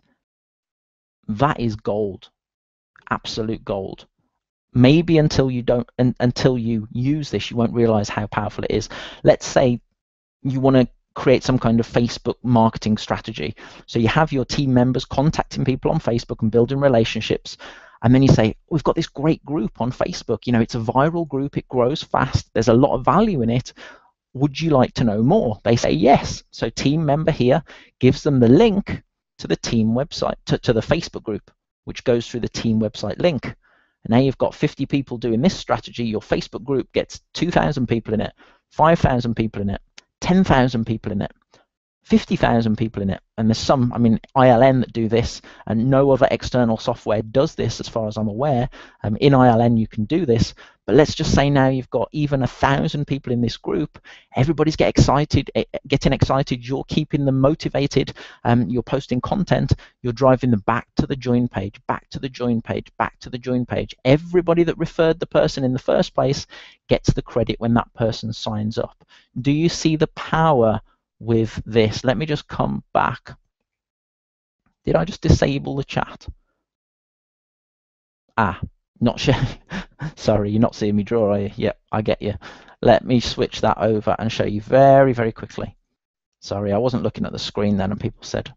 [SPEAKER 1] That is gold, absolute gold. Maybe until you use this, you won't realize how powerful it is. Let's say you want to create some kind of Facebook marketing strategy. So you have your team members contacting people on Facebook and building relationships. And then you say, we've got this great group on Facebook. It's a viral group. It grows fast. There's a lot of value in it. Would you like to know more? They say yes. So team member here gives them the link to the team website, to the Facebook group, which goes through the team website link. And now you've got 50 people doing this strategy. Your Facebook group gets 2,000 people in it, 5,000 people in it, 10,000 people in it, 50,000 people in it. And there's some, ILN that do this, and no other external software does this as far as I'm aware. In ILN you can do this, but let's just say now you've got even 1,000 people in this group. Everybody's getting excited, you're keeping them motivated, you're posting content, you're driving them back to the join page, back to the join page, back to the join page. Everybody that referred the person in the first place gets the credit when that person signs up. Do you see the power with this? Let me just come back. Did I just disable the chat? Not sure. Sorry, you're not seeing me draw, are you? Yep, I get you. Let me switch that over and show you very, very quickly. Sorry, I wasn't looking at the screen then, and people said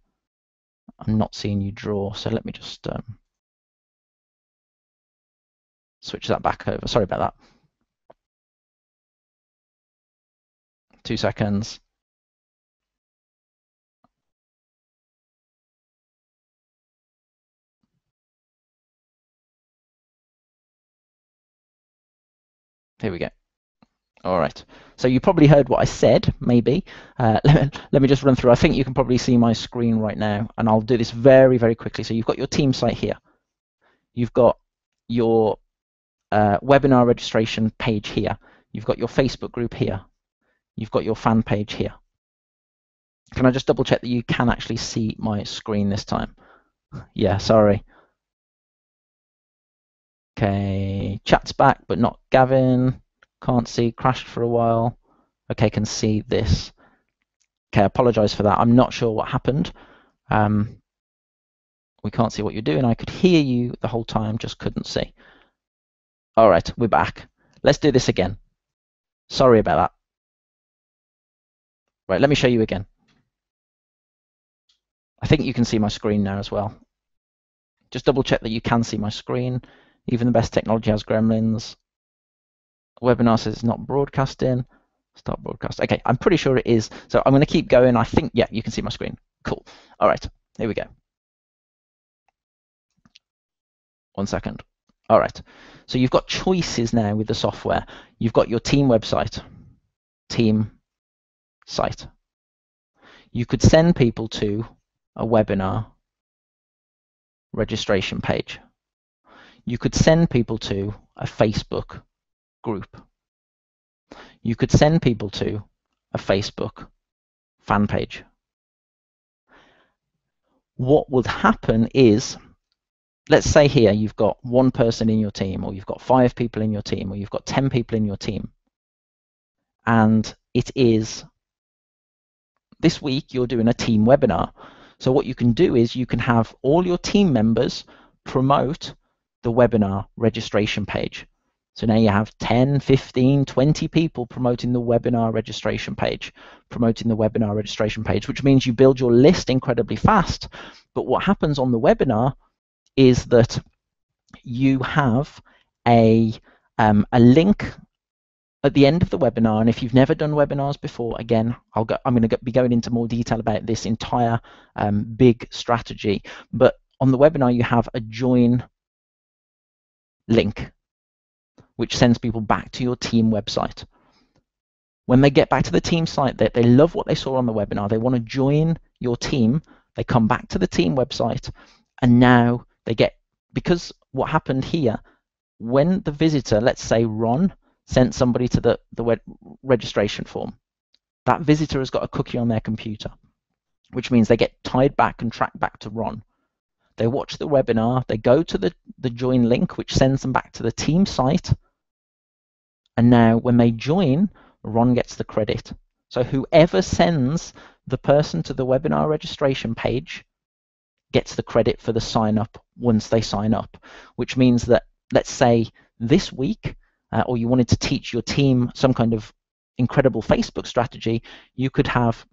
[SPEAKER 1] I'm not seeing you draw. So let me just switch that back over. Sorry about that. 2 seconds. Here we go. All right. So you probably heard what I said, maybe. Let me just run through. I think you can probably see my screen right now, and I'll do this very, very quickly. So you've got your team site here. You've got your webinar registration page here. You've got your Facebook group here. You've got your fan page here. Can I just double check that you can actually see my screen this time? Yeah, sorry. Okay, chat's back, but not Gavin. Can't see, crashed for a while. Okay, can see this. Okay, I apologize for that. I'm not sure what happened. We can't see what you're doing. I could hear you the whole time, just couldn't see. All right, we're back. Let's do this again. Sorry about that. Right, let me show you again. I think you can see my screen now as well. Just double check that you can see my screen. Even the best technology has gremlins. Webinar says it's not broadcasting. Start broadcast. Okay, I'm pretty sure it is. So I'm going to keep going. I think, yeah, you can see my screen. Cool. All right, here we go. 1 second. All right. So you've got choices now with the software. You've got your team website, team site. You could send people to a webinar registration page. You could send people to a Facebook group. You could send people to a Facebook fan page. What would happen is, let's say here you've got 1 person in your team, or you've got 5 people in your team, or you've got 10 people in your team, and it is this week you're doing a team webinar. So what you can do is you can have all your team members promote the webinar registration page. So now you have 10, 15, 20 people promoting the webinar registration page, which means you build your list incredibly fast. But what happens on the webinar is that you have a link at the end of the webinar, and if you've never done webinars before, again, I'm going to be going into more detail about this entire big strategy. But on the webinar, you have a join link, which sends people back to your team website. When they get back to the team site, they love what they saw on the webinar. They want to join your team. They come back to the team website, and now they get, because what happened here, when the visitor, let's say Ron, sent somebody to the registration form, that visitor has got a cookie on their computer, which means they get tied back and tracked back to Ron. They watch the webinar, they go to the join link, which sends them back to the team site, and now when they join, Ron gets the credit. So whoever sends the person to the webinar registration page gets the credit for the sign up once they sign up, which means that, let's say this week, or you wanted to teach your team some kind of incredible Facebook strategy, you could have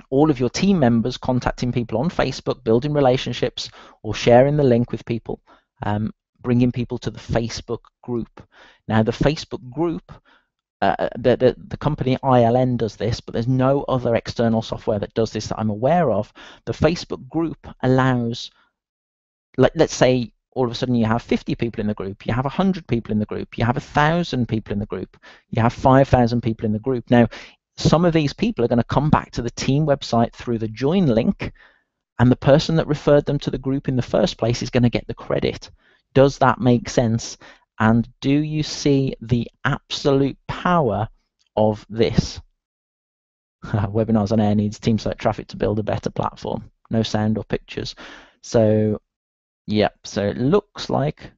[SPEAKER 1] all of your team members contacting people on Facebook, building relationships, or sharing the link with people, bringing people to the Facebook group. Now, the Facebook group, the company ILN does this, but there's no other external software that does this that I'm aware of. The Facebook group allows, let's say, all of a sudden you have 50 people in the group, you have 100 people in the group, you have 1,000 people in the group, you have 5,000 people in the group. Now, some of these people are going to come back to the team website through the join link, and the person that referred them to the group in the first place is going to get the credit. Does that make sense? And do you see the absolute power of this? Webinars on air needs team site traffic to build a better platform. No sound or pictures. So yeah, so it looks like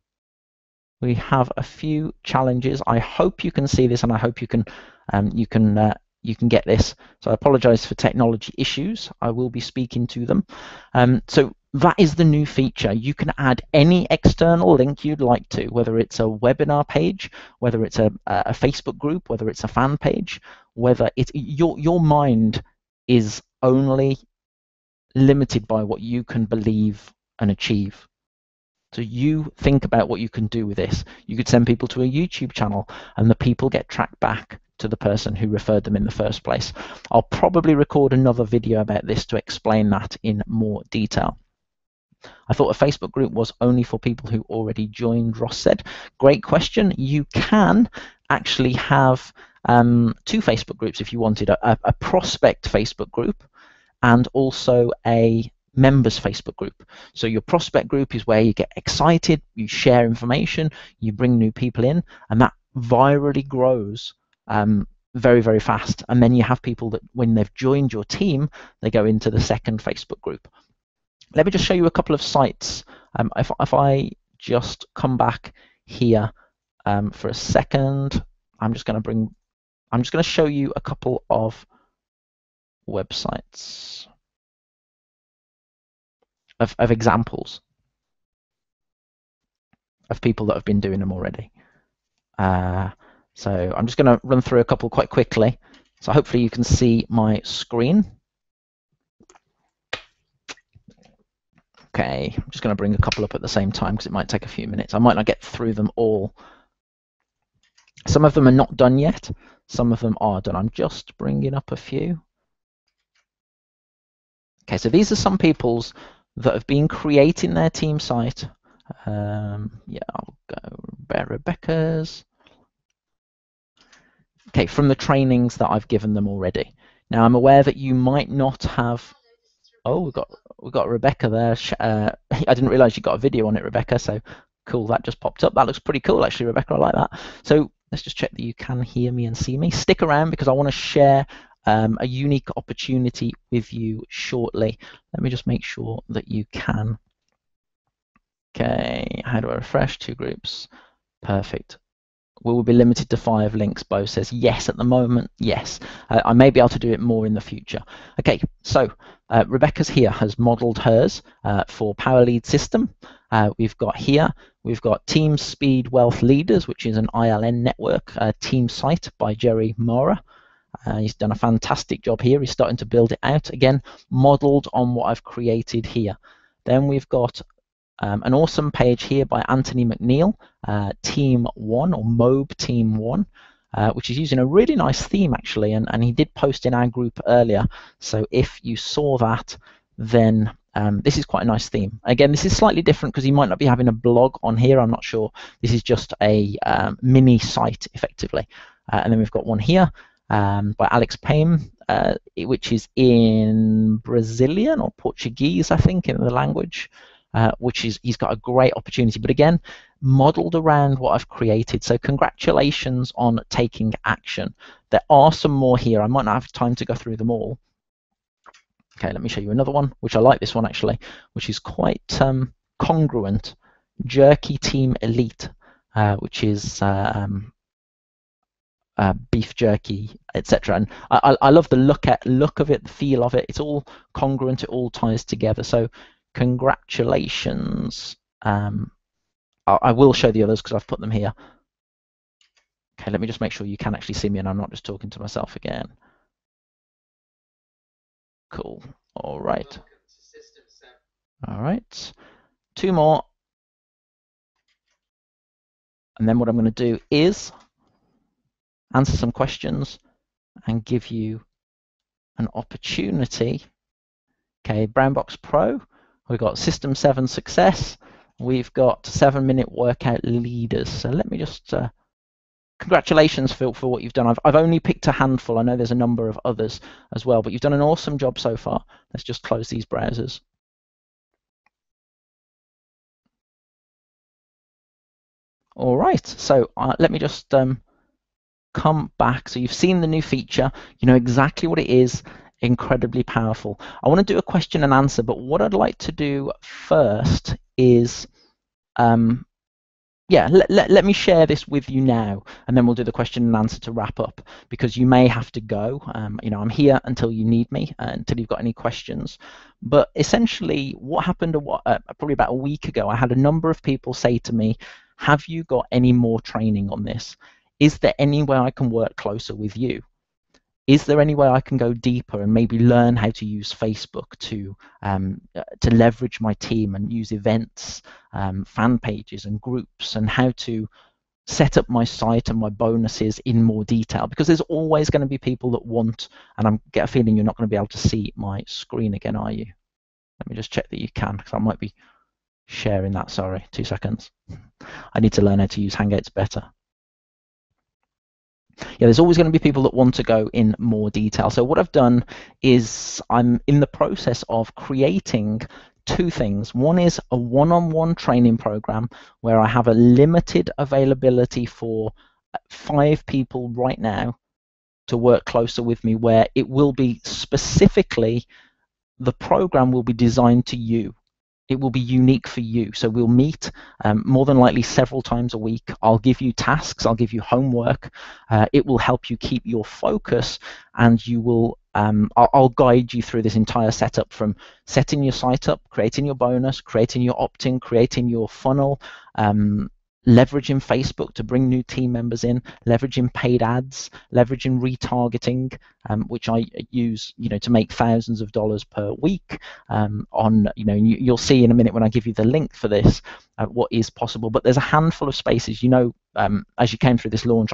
[SPEAKER 1] we have a few challenges. I hope you can see this, and I hope you can get this. So I apologize for technology issues. I will be speaking to them. So that is the new feature. You can add any external link you'd like to, whether it's a webinar page, whether it's a Facebook group, whether it's a fan page, whether it's your mind is only limited by what you can believe and achieve. So you think about what you can do with this. You could send people to a YouTube channel, and the people get tracked back to the person who referred them in the first place. I'll probably record another video about this to explain that in more detail. I thought a Facebook group was only for people who already joined, Ross said. Great question. You can actually have 2 Facebook groups if you wanted, a prospect Facebook group and also a members Facebook group. So your prospect group is where you get excited, you share information, you bring new people in, and that virally grows very, very fast. And then you have people that when they've joined your team, they go into the second Facebook group. Let me just show you a couple of sites. If I just come back here for a second, I'm just going to show you a couple of websites of examples of people that have been doing them already. So I'm just going to run through a couple quite quickly. So hopefully you can see my screen. Okay, I'm just going to bring a couple up at the same time because it might take a few minutes. I might not get through them all. Some of them are not done yet. Some of them are done. I'm just bringing up a few. Okay, so these are some people's that have been creating their team site. Yeah, I'll go Rebecca's. Okay, from the trainings that I've given them already. Now I'm aware that you might not have. Oh, we've got Rebecca there. I didn't realize you got a video on it, Rebecca. So cool, that just popped up. That looks pretty cool, actually, Rebecca. I like that. So let's just check that you can hear me and see me. Stick around because I want to share a unique opportunity with you shortly. Let me just make sure that you can. Okay, how do I refresh? 2 groups. Perfect. We will be limited to 5 links. Bo says yes at the moment. Yes, I may be able to do it more in the future. Okay, so Rebecca's here has modeled hers for Power Lead System. We've got Team Speed Wealth Leaders, which is an ILN network team site by Jerry Mora. He's done a fantastic job here. He's starting to build it out again, modeled on what I've created here. Then we've got an awesome page here by Anthony McNeil, Team 1 or MOB Team 1, which is using a really nice theme actually, and he did post in our group earlier. So if you saw that, then this is quite a nice theme. Again, this is slightly different because he might not be having a blog on here. I'm not sure. This is just a mini site effectively. And then we've got one here by Alex Payne, which is in Brazilian or Portuguese, I think, in the language. Which is, he's got a great opportunity, but again, modeled around what I've created. So congratulations on taking action. There are some more here. I might not have time to go through them all. Okay, let me show you another one, which I like this one actually, which is quite congruent. Jerky Team Elite, which is beef jerky, etc. And I love the look of it, the feel of it. It's all congruent. It all ties together. So congratulations. I will show the others because I've put them here. Okay, let me just make sure you can actually see me and I'm not just talking to myself again. Cool. All right. All right. 2 more. And then what I'm going to do is answer some questions and give you an opportunity. Okay, Brown Box Pro. We've got System 7 Success. We've got 7-minute workout leaders. So let me just, congratulations, Phil, for what you've done. I've only picked a handful. I know there's a number of others as well, but you've done an awesome job so far. Let's just close these browsers. All right, so let me just come back. So you've seen the new feature. You know exactly what it is. Incredibly powerful. I want to do a question and answer, but what I'd like to do first is, yeah, let me share this with you now, and then we'll do the question and answer to wrap up, because you may have to go. You know, I'm here until you need me, until you've got any questions. But essentially, what happened probably about a week ago, I had a number of people say to me, have you got any more training on this? Is there any way I can work closer with you? Is there any way I can go deeper and maybe learn how to use Facebook to leverage my team and use events, fan pages and groups, and how to set up my site and my bonuses in more detail? Because there's always going to be people that want, and I get a feeling you're not going to be able to see my screen again, are you? Let me just check that you can, because I might be sharing that. Sorry, 2 seconds. I need to learn how to use Hangouts better. Yeah, there's always going to be people that want to go in more detail. So what I've done is I'm in the process of creating 2 things. One is a one-on-one training program where I have a limited availability for 5 people right now to work closer with me, where it will be specifically, the program will be designed to you. It will be unique for you. So we'll meet more than likely several times a week. I'll give you tasks. I'll give you homework. It will help you keep your focus, and you will. I'll guide you through this entire setup, from setting your site up, creating your bonus, creating your opt-in, creating your funnel, leveraging Facebook to bring new team members in, leveraging paid ads, leveraging retargeting, which I use, you know, to make thousands of dollars per week. On, you know, you'll see in a minute when I give you the link for this what is possible. But there's a handful of spaces. You know, as you came through this launch,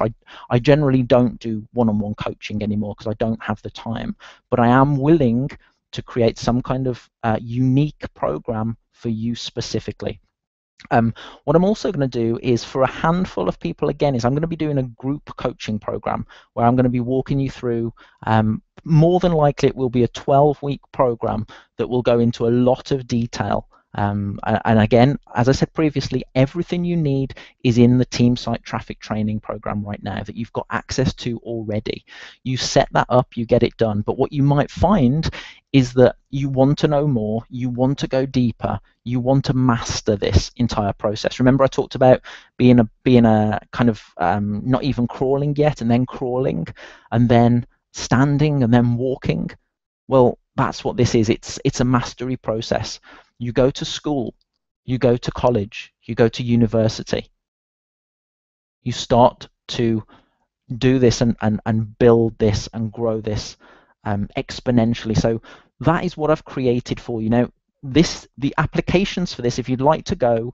[SPEAKER 1] I generally don't do one-on-one coaching anymore because I don't have the time. But I am willing to create some kind of unique program for you specifically. What I'm also going to do is, for a handful of people again, is I'm going to be doing a group coaching program where I'm going to be walking you through, more than likely it will be a 12-week program that will go into a lot of detail. And again, as I said previously, everything you need is in the team site traffic training program right now that you've got access to already. You set that up, you get it done. But what you might find is that you want to know more, you want to go deeper, you want to master this entire process. Remember, I talked about being a kind of not even crawling yet, and then crawling, and then standing, and then walking. Well, that's what this is. It's a mastery process. You go to school, you go to college, you go to university. You start to do this and build this and grow this exponentially. So that is what I've created for you. Now, the applications for this, if you'd like to go,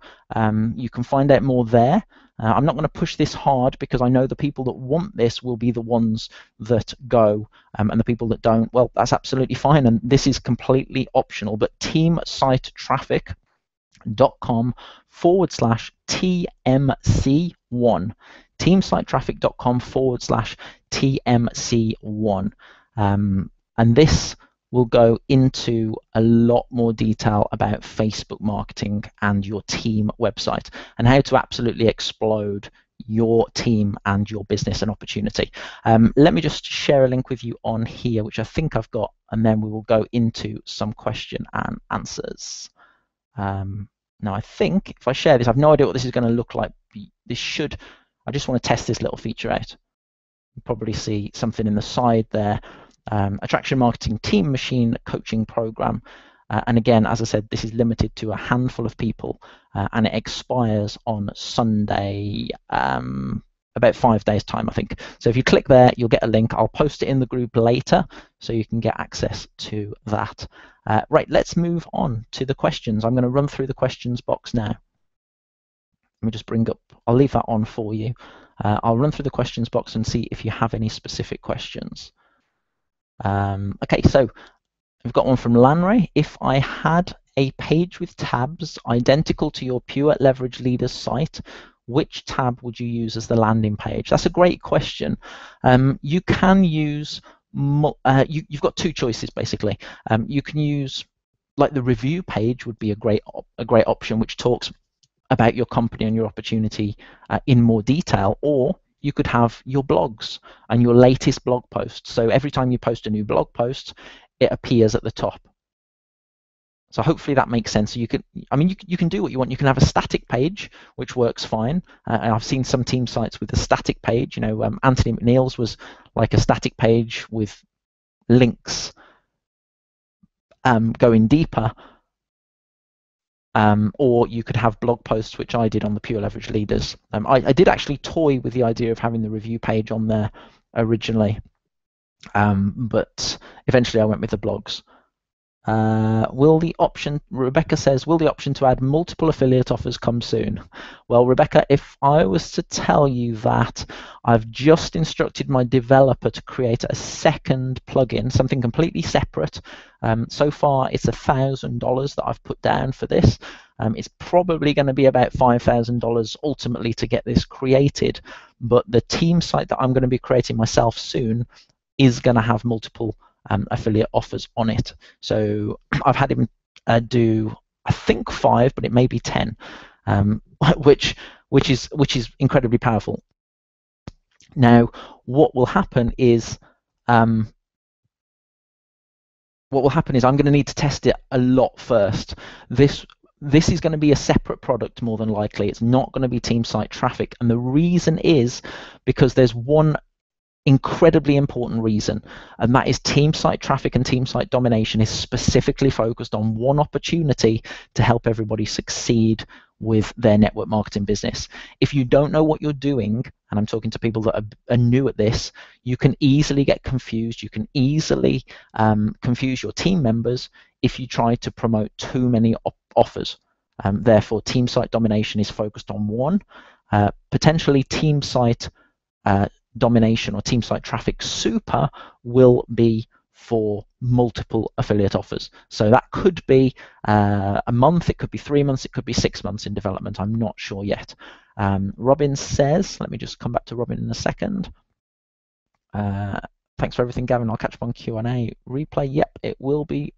[SPEAKER 1] you can find out more there. I'm not going to push this hard because I know the people that want this will be the ones that go, and the people that don't, well, that's absolutely fine, and this is completely optional. But teamsitetraffic.com/TMC1, teamsitetraffic.com/TMC1, and this will go into a lot more detail about Facebook marketing and your team website and how to absolutely explode your team and your business and opportunity. Let me just share a link with you on here, which I think I've got, and then we will go into some question and answers. Now, I think if I share this, I've no idea what this is going to look like. I just want to test this little feature out. You probably see something in the side there. Attraction marketing team machine coaching program, and again, as I said, this is limited to a handful of people, and it expires on Sunday, about 5 days time, I think. So if you click there, you'll get a link. I'll post it in the group later so you can get access to that. Right, let's move on to the questions. I'm going to run through the questions box now. Let me just I'll leave that on for you. I'll run through the questions box and see if you have any specific questions. Okay, so we've got one from Lanray. If I had a page with tabs identical to your Pure Leverage Leaders site, which tab would you use as the landing page? That's a great question. You can use, you've got two choices basically. You can use, like, the review page would be a great option, which talks about your company and your opportunity in more detail, or you could have your blogs and your latest blog posts. So every time you post a new blog post, it appears at the top. So hopefully that makes sense. So you can do what you want. You can have a static page, which works fine. I've seen some team sites with a static page. Anthony McNeil's was like a static page with links going deeper. Or you could have blog posts, which I did on the Pure Leverage Leaders. I did actually toy with the idea of having the review page on there originally, but eventually I went with the blogs. Rebecca says, will the option to add multiple affiliate offers come soon? Well, Rebecca, if I was to tell you that, I've just instructed my developer to create a second plugin, something completely separate. So far, it's $1,000 that I've put down for this. It's probably going to be about $5,000 ultimately to get this created, but the team site that I'm going to be creating myself soon is going to have multiple affiliate offers on it. So I've had him do, I think, 5, but it may be 10, which is incredibly powerful. Now, what will happen is I'm going to need to test it a lot first. This is going to be a separate product more than likely. It's not going to be team site traffic, and the reason is because there's one incredibly important reason, and that is team site traffic and team site domination is specifically focused on one opportunity to help everybody succeed with their network marketing business. If you don't know what you're doing, and I'm talking to people that are new at this, you can easily get confused. You can easily confuse your team members if you try to promote too many offers. Therefore, team site domination is focused on one. Potentially team site domination or team site traffic super will be for multiple affiliate offers. So that could be a month, it could be 3 months, it could be 6 months in development. I'm not sure yet. Robin says, let me just come back to Robin in a second. Thanks for everything, Gavin. I'll catch up on Q&A. Replay, yep, it will be.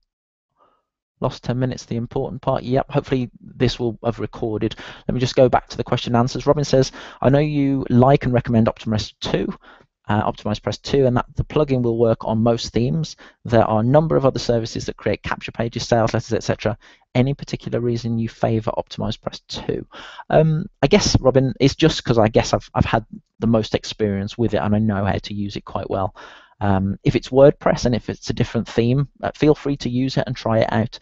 [SPEAKER 1] Lost 10 minutes, the important part. Yep, hopefully this will have recorded. Let me just go back to the question and answers. Robin says, I know you like and recommend Optimize 2, Optimize Press 2, and that the plugin will work on most themes. There are a number of other services that create capture pages, sales letters, etc. Any particular reason you favor Optimize Press 2? I guess, Robin, it's just because I guess I've had the most experience with it and I know how to use it quite well. If it's WordPress and if it's a different theme, feel free to use it and try it out.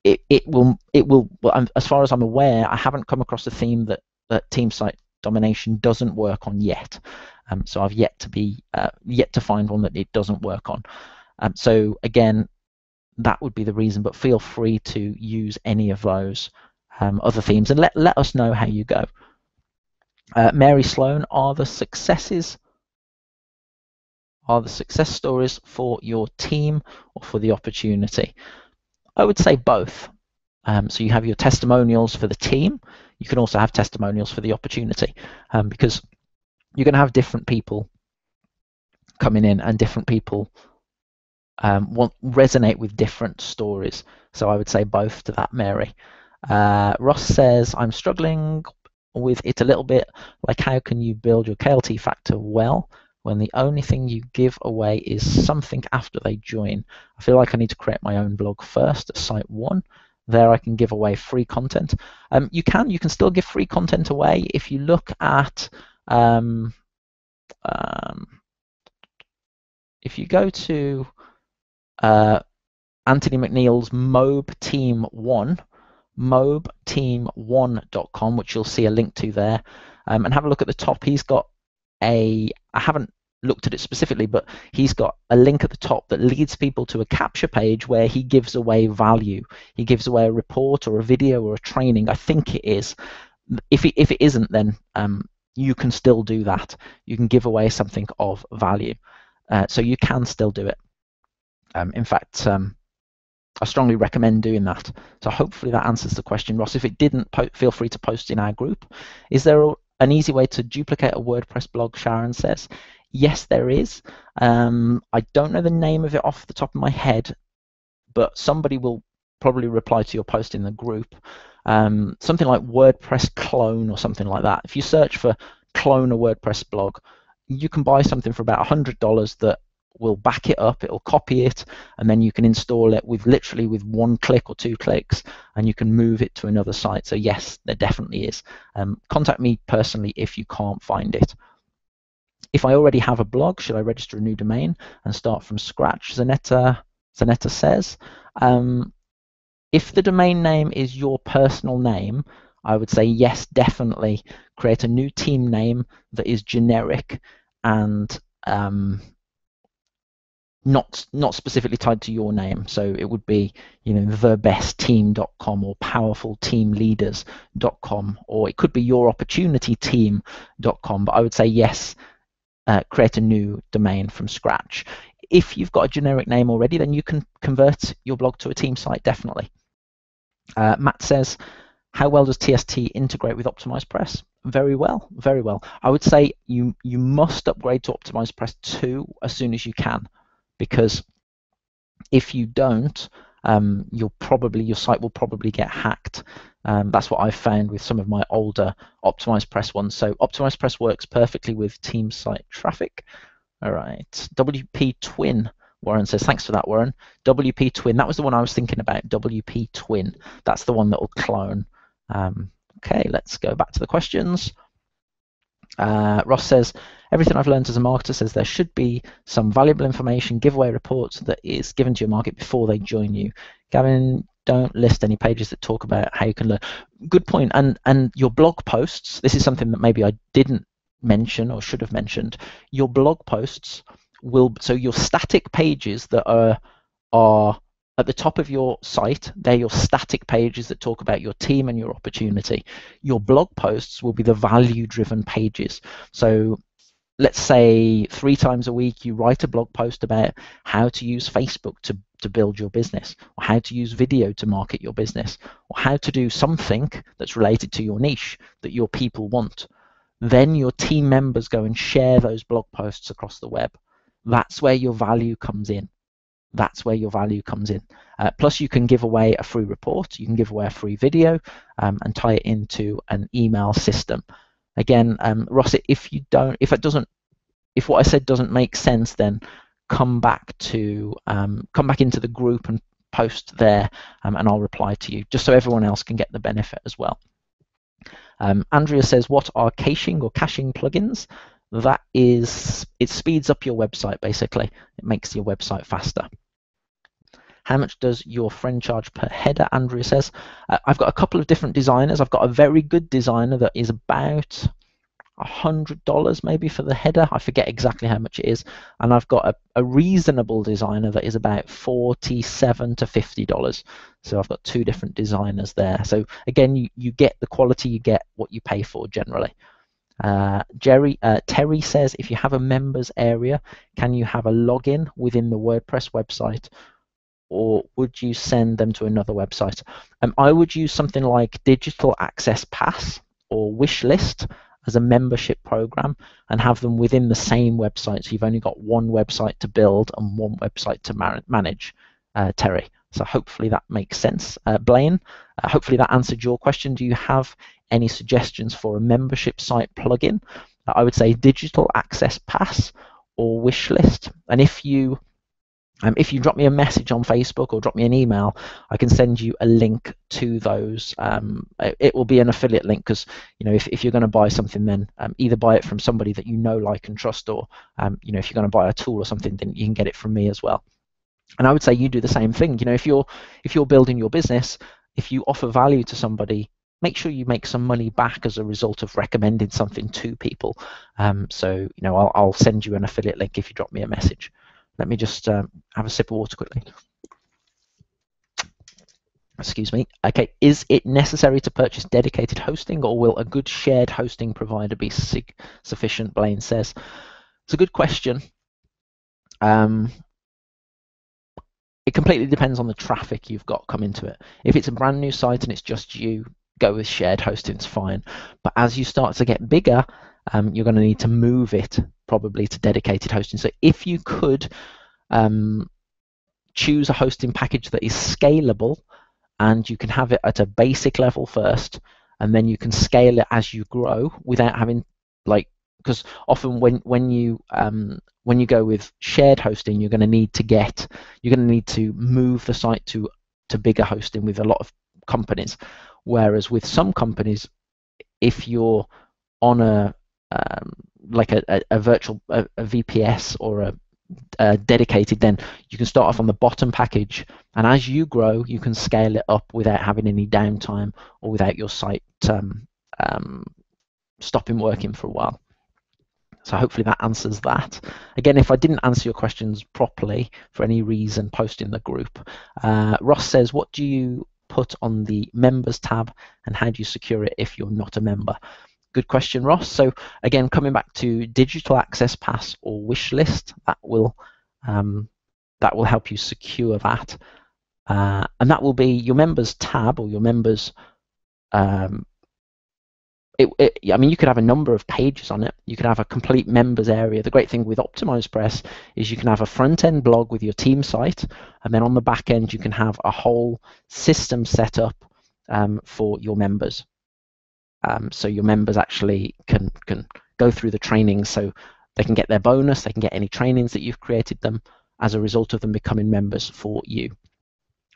[SPEAKER 1] It will. Well, as far as I'm aware, I haven't come across a theme that team site domination doesn't work on yet. So I've yet to find one that it doesn't work on. So again, that would be the reason. But feel free to use any of those other themes and let us know how you go. Mary Sloan, are the success stories for your team or for the opportunity? I would say both. So you have your testimonials for the team. You can also have testimonials for the opportunity, because you're going to have different people coming in and different people resonate with different stories. So I would say both to that, Mary. Ross says, I'm struggling with it a little bit. Like, how can you build your KLT factor well when the only thing you give away is something after they join? I feel like I need to create my own blog first at site 1. There I can give away free content. You can still give free content away. If you look at if you go to Anthony McNeil's Mobe Team 1, mobeteam1.com, which you'll see a link to there, and have a look at the top. He's got I haven't looked at it specifically, but he's got a link at the top that leads people to a capture page where he gives away value. He gives away a report or a video or a training. I think it is. If it isn't, then you can still do that. You can give away something of value. So you can still do it. In fact, I strongly recommend doing that. So hopefully that answers the question, Ross. If it didn't, feel free to post in our group. Is there an easy way to duplicate a WordPress blog, Sharon says? Yes, there is. I don't know the name of it off the top of my head, but somebody will probably reply to your post in the group. Something like WordPress clone or something like that. If you search for clone a WordPress blog, you can buy something for about $100 that will back it up. It'll copy it, and then you can install it with literally with 1 click or 2 clicks, and you can move it to another site. So yes, there definitely is. Contact me personally if you can't find it. If I already have a blog, should I register a new domain and start from scratch? Zanetta says, if the domain name is your personal name, I would say yes, definitely create a new team name that is generic and not specifically tied to your name. So it would be, thebestteam.com or powerfulteamleaders.com, or it could be youropportunityteam.com. But I would say yes, create a new domain from scratch. If you've got a generic name already, then you can convert your blog to a team site, definitely. Matt says, how well does TST integrate with Optimize Press? Very well, very well. I would say you must upgrade to Optimize Press 2 as soon as you can, because if you don't, your site will probably get hacked. That's what I've found with some of my older Optimize Press ones. So Optimize Press works perfectly with team site traffic. All right, WP Twin. Warren says, thanks for that, Warren. WP Twin, that was the one I was thinking about, WP Twin. That's the one that will clone. Okay, let's go back to the questions. Ross says, everything I've learned as a marketer says there should be some valuable information, giveaway reports that is given to your market before they join you. Gavin, don't list any pages that talk about how you can learn. Good point. And your blog posts, this is something that maybe I didn't mention or should have mentioned. Your blog posts so your static pages that are at the top of your site, they're your static pages that talk about your team and your opportunity. Your blog posts will be the value-driven pages. So let's say 3 times a week you write a blog post about how to use Facebook to build your business, or how to use video to market your business, or how to do something that's related to your niche that your people want, then your team members go and share those blog posts across the web. That's where your value comes in. That's where your value comes in. Plus, you can give away a free report, you can give away a free video, and tie it into an email system. Again, Ross, if what I said doesn't make sense, then come back into the group and post there, and I'll reply to you, just so everyone else can get the benefit as well. Andrea says, what are caching or caching plugins? That is, it speeds up your website, basically. It makes your website faster. How much does your friend charge per header? Andrea says, I've got a couple of different designers. I've got a very good designer that is about $100 maybe for the header. I forget exactly how much it is. And I've got a reasonable designer that is about $47 to $50. So I've got 2 different designers there. So again, you get the quality, you get what you pay for generally. Terry says, if you have a members area, can you have a login within the WordPress website, or would you send them to another website? I would use something like Digital Access Pass or Wishlist as a membership program and have them within the same website, so you've only got one website to build and one website to manage, Terry. So hopefully that makes sense. Blaine, hopefully that answered your question. Do you have any suggestions for a membership site plugin? I would say Digital Access Pass or Wishlist. And if you drop me a message on Facebook or drop me an email, I can send you a link to those. It will be an affiliate link, because if you're going to buy something, then either buy it from somebody that you know, like, and trust, or if you're going to buy a tool or something, then you can get it from me as well. And I would say you do the same thing. If you're building your business, if you offer value to somebody, make sure you make some money back as a result of recommending something to people. So I'll send you an affiliate link if you drop me a message. Let me just have a sip of water quickly. Excuse me. Okay, is it necessary to purchase dedicated hosting, or will a good shared hosting provider be sufficient? Blaine says. It's a good question. It completely depends on the traffic you've got coming to it. If it's a brand new site and it's just you, go with shared hosting, it's fine. But as you start to get bigger, you're going to need to move it probably to dedicated hosting. So if you could choose a hosting package that is scalable, and you can have it at a basic level first, and then you can scale it as you grow without having, because often when you go with shared hosting, you're going to need to move the site to bigger hosting with a lot of companies. Whereas with some companies, if you're on a virtual VPS or a dedicated, then you can start off on the bottom package, and as you grow, you can scale it up without having any downtime or without your site stopping working for a while. So hopefully that answers that. Again, if I didn't answer your questions properly for any reason, post in the group. Ross says, what do you put on the members tab, and how do you secure it if you're not a member? Good question, Ross. So again, coming back to Digital Access Pass or Wishlist, that will help you secure that, and that will be your members tab or your members. You could have a number of pages on it. You could have a complete members area. The great thing with OptimizePress is you can have a front-end blog with your team site, and then on the back end you can have a whole system set up for your members. So your members actually can go through the training, so they can get their bonus, they can get any trainings that you've created them as a result of them becoming members for you.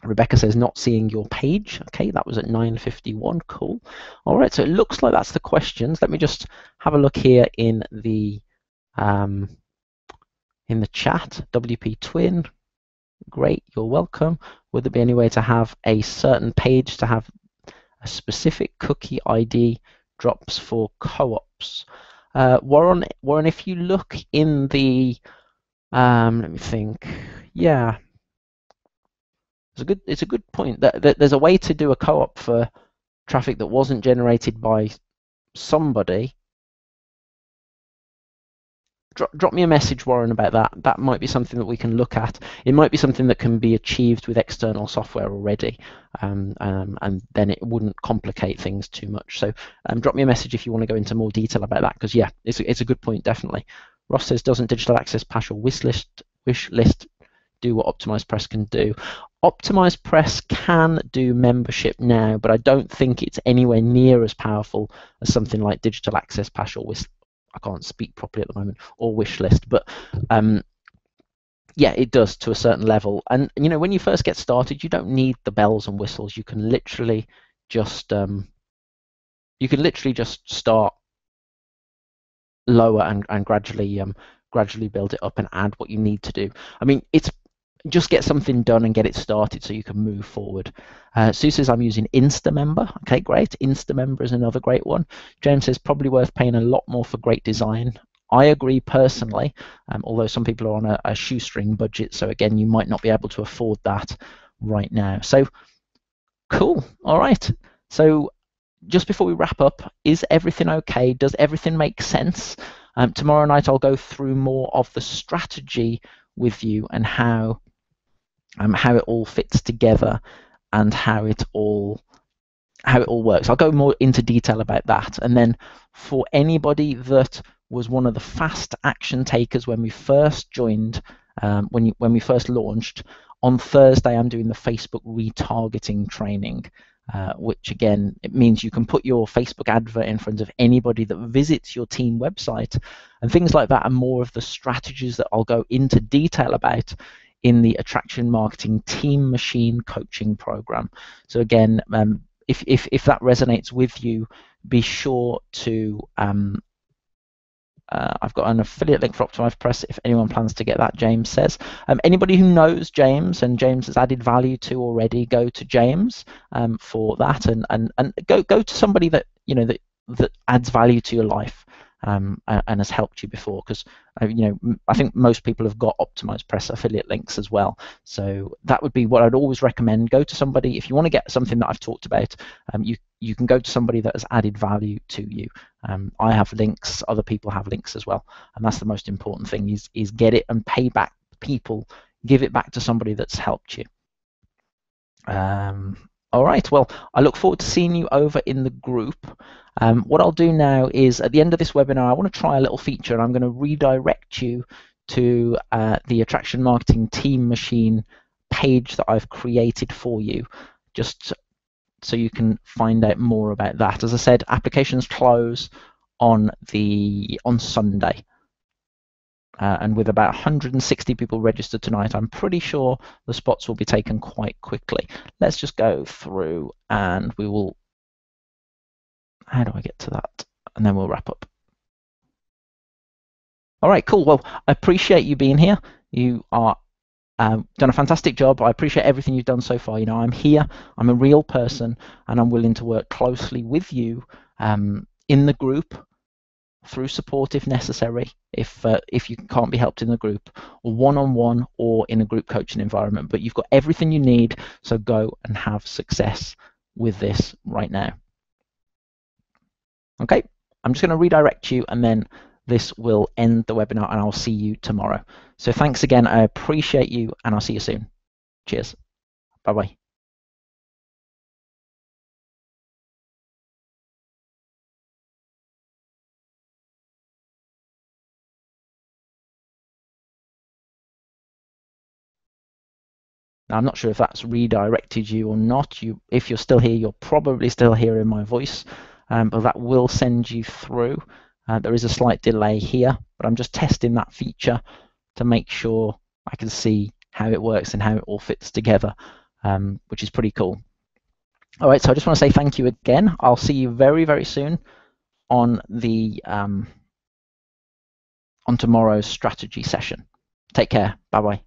[SPEAKER 1] Rebecca says, not seeing your page. Okay, that was at 9:51. Cool. All right, so it looks like that's the questions. Let me just have a look here in the chat. WP Twin, great, you're welcome. Would there be any way to have a certain page to have a specific cookie ID drops for co-ops? Warren, if you look in the, let me think. Yeah. It's a good point. That there's a way to do a co-op for traffic that wasn't generated by somebody. drop me a message, Warren, about that. That might be something that we can look at. It might be something that can be achieved with external software already, and then it wouldn't complicate things too much. So drop me a message if you want to go into more detail about that, because yeah, it's a good point, definitely. Ross says, doesn't digital access pass your wish list do what Optimized Press can do? Optimized Press can do membership now, but I don't think it's anywhere near as powerful as something like digital access pass your wish. I can't speak properly at the moment, or wish list, but yeah, it does to a certain level. And you know, when you first get started, you don't need the bells and whistles. You can literally just start lower and gradually build it up and add what you need to do. I mean, it's just get something done and get it started so you can move forward. Sue says, I'm using InstaMember. Okay, great. InstaMember is another great one. James says, probably worth paying a lot more for great design. I agree personally, although some people are on a shoestring budget. So again, you might not be able to afford that right now. So cool. All right. So just before we wrap up, is everything okay? Does everything make sense? Tomorrow night, I'll go through more of the strategy with you and how it all fits together and how it all works. I'll go more into detail about that. And then for anybody that was one of the fast action takers when we first joined, when we first launched, on Thursday I'm doing the Facebook retargeting training, which again, it means you can put your Facebook advert in front of anybody that visits your team website, and things like that, and more of the strategies that I'll go into detail about in the Attraction Marketing Team Machine Coaching Program. So again, if that resonates with you, be sure to I've got an affiliate link for Optimized Press if anyone plans to get that, James says. Anybody who knows James and James has added value to already, go to James for that, and go to somebody that you know that adds value to your life and has helped you before, because you know, I think most people have got Optimized Press affiliate links as well. So that would be what I'd always recommend. Go to somebody if you want to get something that I've talked about. You can go to somebody that has added value to you. I have links, other people have links as well, and that's the most important thing, is get it and pay back people, give it back to somebody that's helped you. All right, well, I look forward to seeing you over in the group. What I'll do now is, at the end of this webinar, I want to try a little feature, and I'm going to redirect you to the Attraction Marketing Team Machine page that I've created for you, just so you can find out more about that. As I said, applications close on Sunday. And with about 160 people registered tonight, I'm pretty sure the spots will be taken quite quickly. Let's just go through and we will, how do I get to that? And then we'll wrap up. All right, cool. Well, I appreciate you being here. You are done a fantastic job. I appreciate everything you've done so far. You know, I'm here, I'm a real person, and I'm willing to work closely with you in the group, through support if necessary, if you can't be helped in the group, or one-on-one, or in a group coaching environment. But you've got everything you need, so go and have success with this right now. Okay, I'm just going to redirect you, and then this will end the webinar, and I'll see you tomorrow. So thanks again, I appreciate you, and I'll see you soon. Cheers. Bye-bye. Now, I'm not sure if that's redirected you or not. If you're still here, you're probably still hearing my voice, but that will send you through. There is a slight delay here, but I'm just testing that feature to make sure I can see how it works and how it all fits together, which is pretty cool. All right, so I just want to say thank you again. I'll see you very, very soon on on tomorrow's strategy session. Take care. Bye-bye.